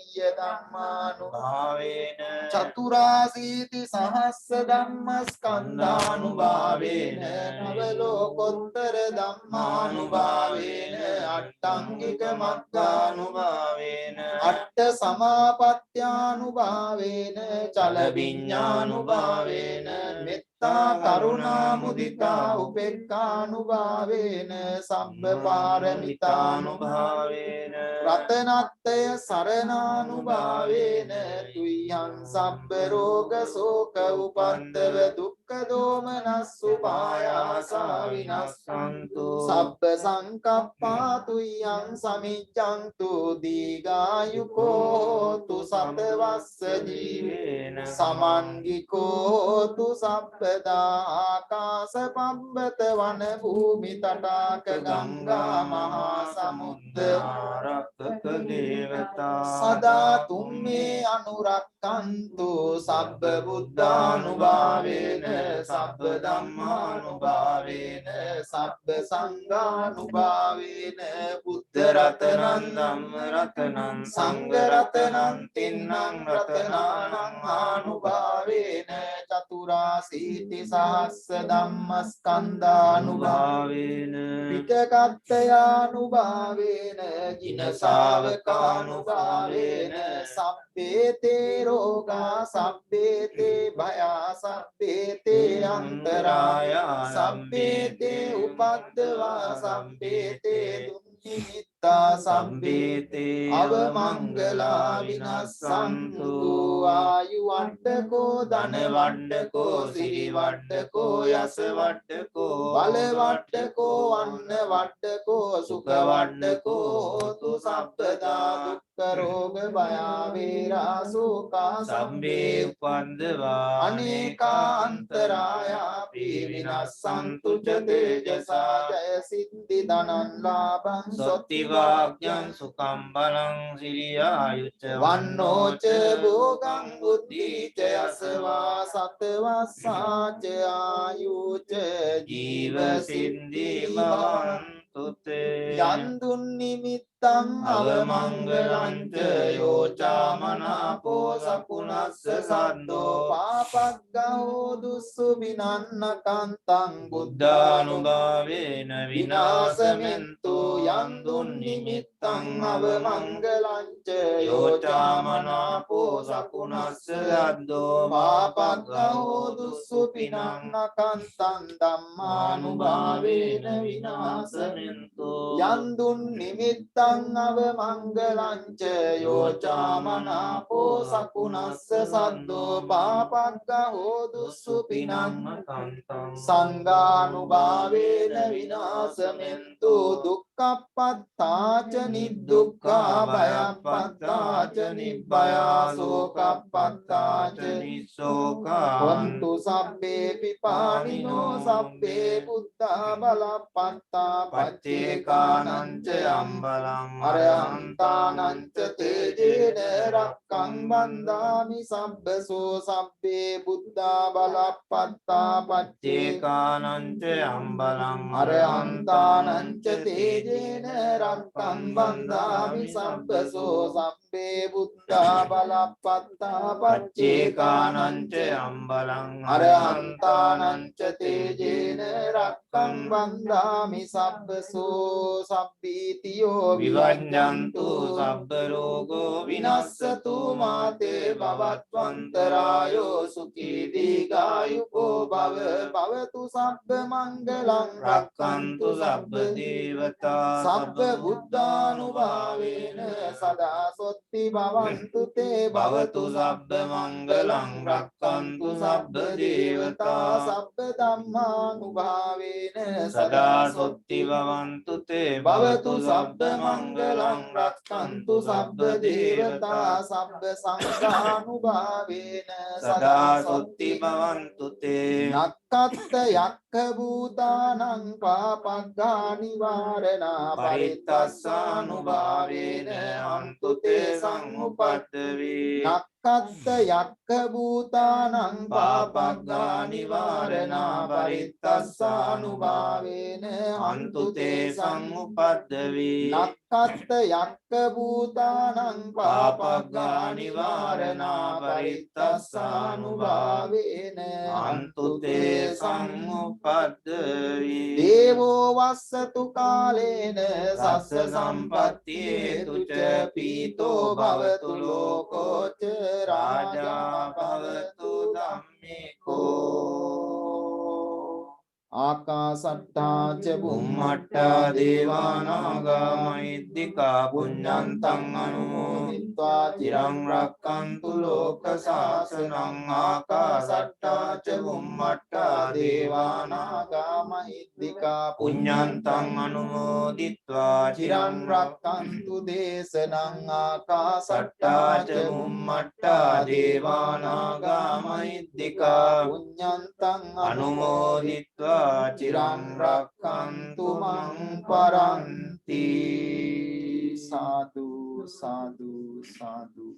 නිය්‍ය ධම්මානුභාවේන චතුරාසීති සහස්ස ධම්මස්කන්ධානුභාවේන නව ලෝකෝත්තර ධම්මානුභාවේන අට්ඨංගික මග්ගානුභාවේන අට්ඨ සමාපත්‍යානුභාවේන චල විඤ්ඤානුභාවේන මෙත්තා කරුණා මුදිතා උපේක්ඛානුභාවේන සම්බ පාරමිතානුභාවේන රතනත්තය සරණානුභාවේන තුයං සම්බ රෝග ශෝක උපද්දව දුක්ඛ දුක්ඛ දෝමනස්සු පායාසා විනස්සන්තු සබ්බ සංකප්පා තුයං සමිච්ඡන්තු දීඝායුකෝ තු සතවස්ස ජීවේන සමන්ගිකෝ තු සබ්බදා ආකාස පබ්බත වන භූමි තටාක ගංගා මහා සමුද්ද ආරක්කක දේවතා සදා තුම්මේ අනුරක්ඛන්තු සබ්බ බුද්ධානුභාවේන සබ්බ ධම්මානුභාවේන සබ්බ සංඝානුභාවේන බුද්ධ රතනං ධම්ම රතනං සංඝ රතනං තින්නං රතනානං ආනුභාවේන චතුරාසීති සහස්ස ධම්මස්කන්ධානුභාවේන පිටකත්තයානුභාවේන ජින ශාවකානුභාවේන සබ්බේතේ රෝගා සබ්බේතේ භයා සබ්බේතේ අන්තරායා සබ්බේතේ උපද්දවා සබ්බේතේ දුක්ඛිතා සබ්බේතේ අවමංගලා විනස්සන්තු ආයු වණ්ඩකෝ ධන වණ්ඩකෝ සිරි වණ්ඩකෝ යස වණ්ඩකෝ බල වණ්ඩකෝ අන්න වණ්ඩකෝ සුඛ වණ්ඩකෝ තු සබ්බදා දුක්ඛ රෝග භය වේරා සෝකා සම්බේ උපන්දවා අනේකාන්තරායා විනස්සන්තු ච තේජසා ජය සිද්ධි ධනං ලාභං සොත්ති වාග්යං සුඛං බලං සිරියායුච්ච වන්නෝච භෝගං බුද්ධිච යසවා සතවස්සාච ආයුච ජීව සිද්ධි මහන්තුතේ යන්දුන් නිමිත්තං අවමංගලං ච යෝචාමනාපෝ සකුණස්ස සද්දෝ පාපග්ගහෝ දුස්සුබිනන්නකන්තං බුද්ධානුභාවේන විනාශමෙන්තු යන්දුන් නිමිත්තං අවමංගලං ච යෝචාමනාපෝ සකුණස්ස සද්දෝ පාපග්ගහෝ දුස්සුබිනන්නකන්තං ධම්මානුභාවේන විනාශමෙන්තු යන්දුන් නිමිත්තං අවමංගලං ච යෝචාමනාපෝ සකුණස්ස සද්දෝ පාපග්ගහෝ දුස්සුපිනන්නකන්තං සංඝානුභාවේන විනාශමෙන්තු දුක්ඛප්පත්තාච නිදුක්ඛා භයප්පත්තාච නිබ්බයා සෝකප්පත්තාච නිසෝකා වන්තු සබ්බේ පිපානිනෝ සබ්බේ බුද්ධා බලප්පත්තා පච්චේකානං ච අම්බලං අරහන්තානං ච තේජේන රක්ඛං වන්දාමි සබ්බසෝ සබ්බේ බුද්ධා බලප්පත්තා පච්චේකානං ච අම්බලං අරහන්තානං ච තේජේන රක්ඛං වන්දාමි සබ්බසෝ සබ්බේ බුද්ධා බලප්පත්තා පච්චේකානං ච අම්බලං අරහන්තානං ච තේජේන රක්ඛං වන්දාමි සබ්බසෝ සබ්බීතියෝ විවඤ්ඤන්තු සබ්බ රෝගෝ විනස්සතු මාතේ භවත්වන්තරායෝ සුඛී දීඝායුකෝ භව භවතු සබ්බ මංගලං රක්ඛන්තු සබ්බ දේවතා සබ්බ බුද්ධානුභාවේන සදා සොත්ති භවන්තු තේ භවතු සබ්බ මංගලං රක්ඛන්තු සබ්බ දේවතා සබ්බ ධම්මානුභාවේන සදා සොත්ති භවන්තු තේ භවතු සබ්බ මංගලං රක්ඛන්තු සබ්බ දේවතා සබ්බ සංඝානුභාවේන සදා සොත්ති භවන්තු තේ නක්කත්ත යක්ඛ භූතානං පාපග්ගා නිවාරණා පරිත්තස්සානුභාවේන අන්තු තේ සංඋපද්දවේ නක්කත්ත යක්ඛ භූතානං පාපග්ගා නිවාරණා පරිත්තස්සානුභාවේන අන්තු තේ සංඋපද්දවේ නක්කත්ත යක්ඛ භූතානං පාපග්ගා නිවාරණා පරිත්තස්සානුභාවේන අන්තු තේ සංඋපද්දවේ දේවෝ වස්සතු කාලේන සස්ස සම්පත්තියේතු ච පීතෝ භවතු ලෝකෝ ච රාජා භවතු ධම්මිකෝ ආකාසට්ටා ච බුම්මට්ටා දේවානාගා මහිද්దికා පුඤ්ඤන්තං අනුමෝදිත්වා චිරං රක්ඛන්තු ලෝක සාසනං ආකාසට්ටා ච බුම්මට්ටා සත්තා දේවානාගා මහිද්దికා පුඤ්ඤන්තං අනුමෝදිත්වා චිරන් රක්ඛන්තු දේශනං ආකාසට්ටා ච බුම්මට්ටා දේවානාගා මහිද්దికා පුඤ්ඤන්තං අනුමෝදිත්වා චිරන් රක්ඛන්තු මං පරන්ති සාදු සාදු සාදු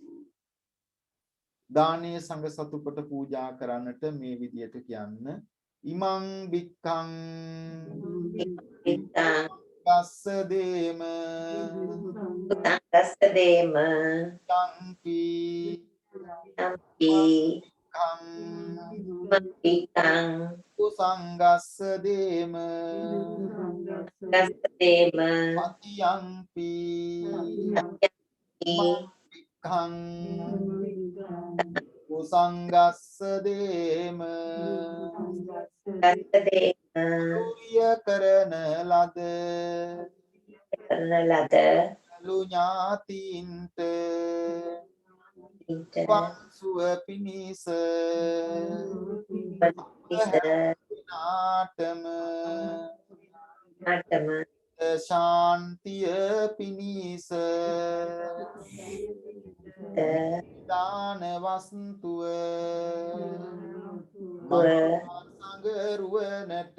දානීය සංඝ සතුපට පූජා කරන්නට මේ විදියට කියන්න ඉමං වික්ඛං ගස්ස දේම ගස්ස දේම සංපි කං වික්ඛං කුසංගස්ස දේම ගස්ස දේම පතියංපි වික්ඛං කුසංගස්ස දේම ගස්ස දේම සූර්ය කරන ලද කරන ලද ලු ඥාතින්ට පන්සුව පිණිස නාටම ශාන්තිය පිණිස දාන වස්තුව සංගරුවනට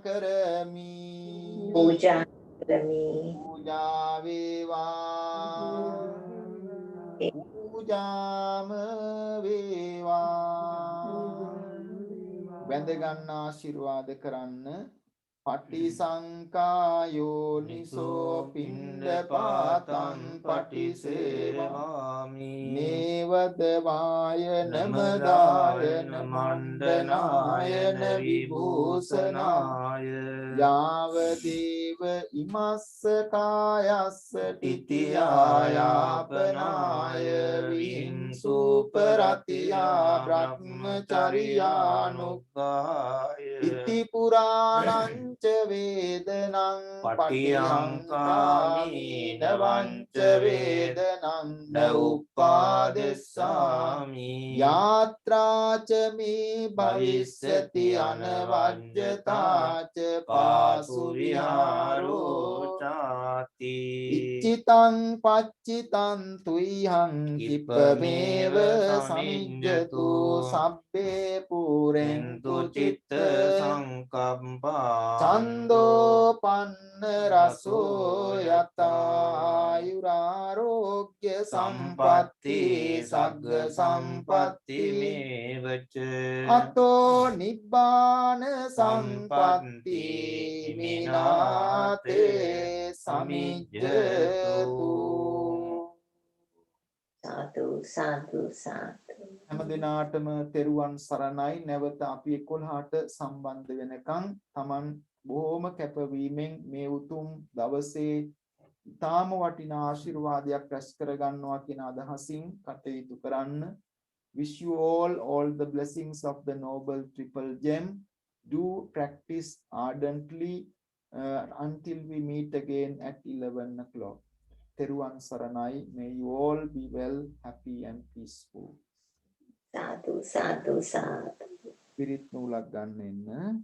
කරමි පූජා කරමි පූජා වේවා පූජාම වේවා වැඳ ගන්න ආශිර්වාද කරන්න පටිසංකායෝ නිසෝ පිණ්ඩපාතං පටිසේවාමි නේවද වායන මදායන මණ්ඩනායන විභූෂනාය යාව දේව ඉමස්ස කායස්ස තිතියායාපනාය වින්සුපරතියා බ්‍රහ්මචර්යානුග්ගාය ඉති පුරාණං ච වේදනං පටිහංකාමි නවංච වේදනං න උප්පාදෙස්සාමි යාත්‍රාච මේ භවිස්සති අනවජ්ජතාච පාසු විහාරෝ චාති ඉච්ඡිතං පච්චිතං තුයිහං කිප්පමේව සමිඤ්ජතු සබ්බේ පුරෙන්තු චිත්ත සංකම්පා චන්දෝපන්න රසෝ යතායුරාරෝග්‍ය සම්පatti සග්ග සම්පatti මේවච අතෝ නිබ්බාන සම්පatti මිනාතේ සමිජ්ජතු සාදු සාදු සාදු හැම දිනාටම තෙරුවන් සරණයි නැවත අපි 11ට සම්බන්ධ වෙනකන් Taman බොහොම කැපවීමෙන් මේ උතුම් දවසේ ඊටාම වටිනා ආශිර්වාදයක් රැස් කර ගන්නවා කියන අදහසින් කටයුතු කරන්න wish you all the blessings of the noble triple gem do practice ardently until we meet again at 11 o'clock තෙරුවන් සරණයි may you all be well happy and peaceful සාදු සාදු සාදු පිරිත් නූලක් ගන්න එන්න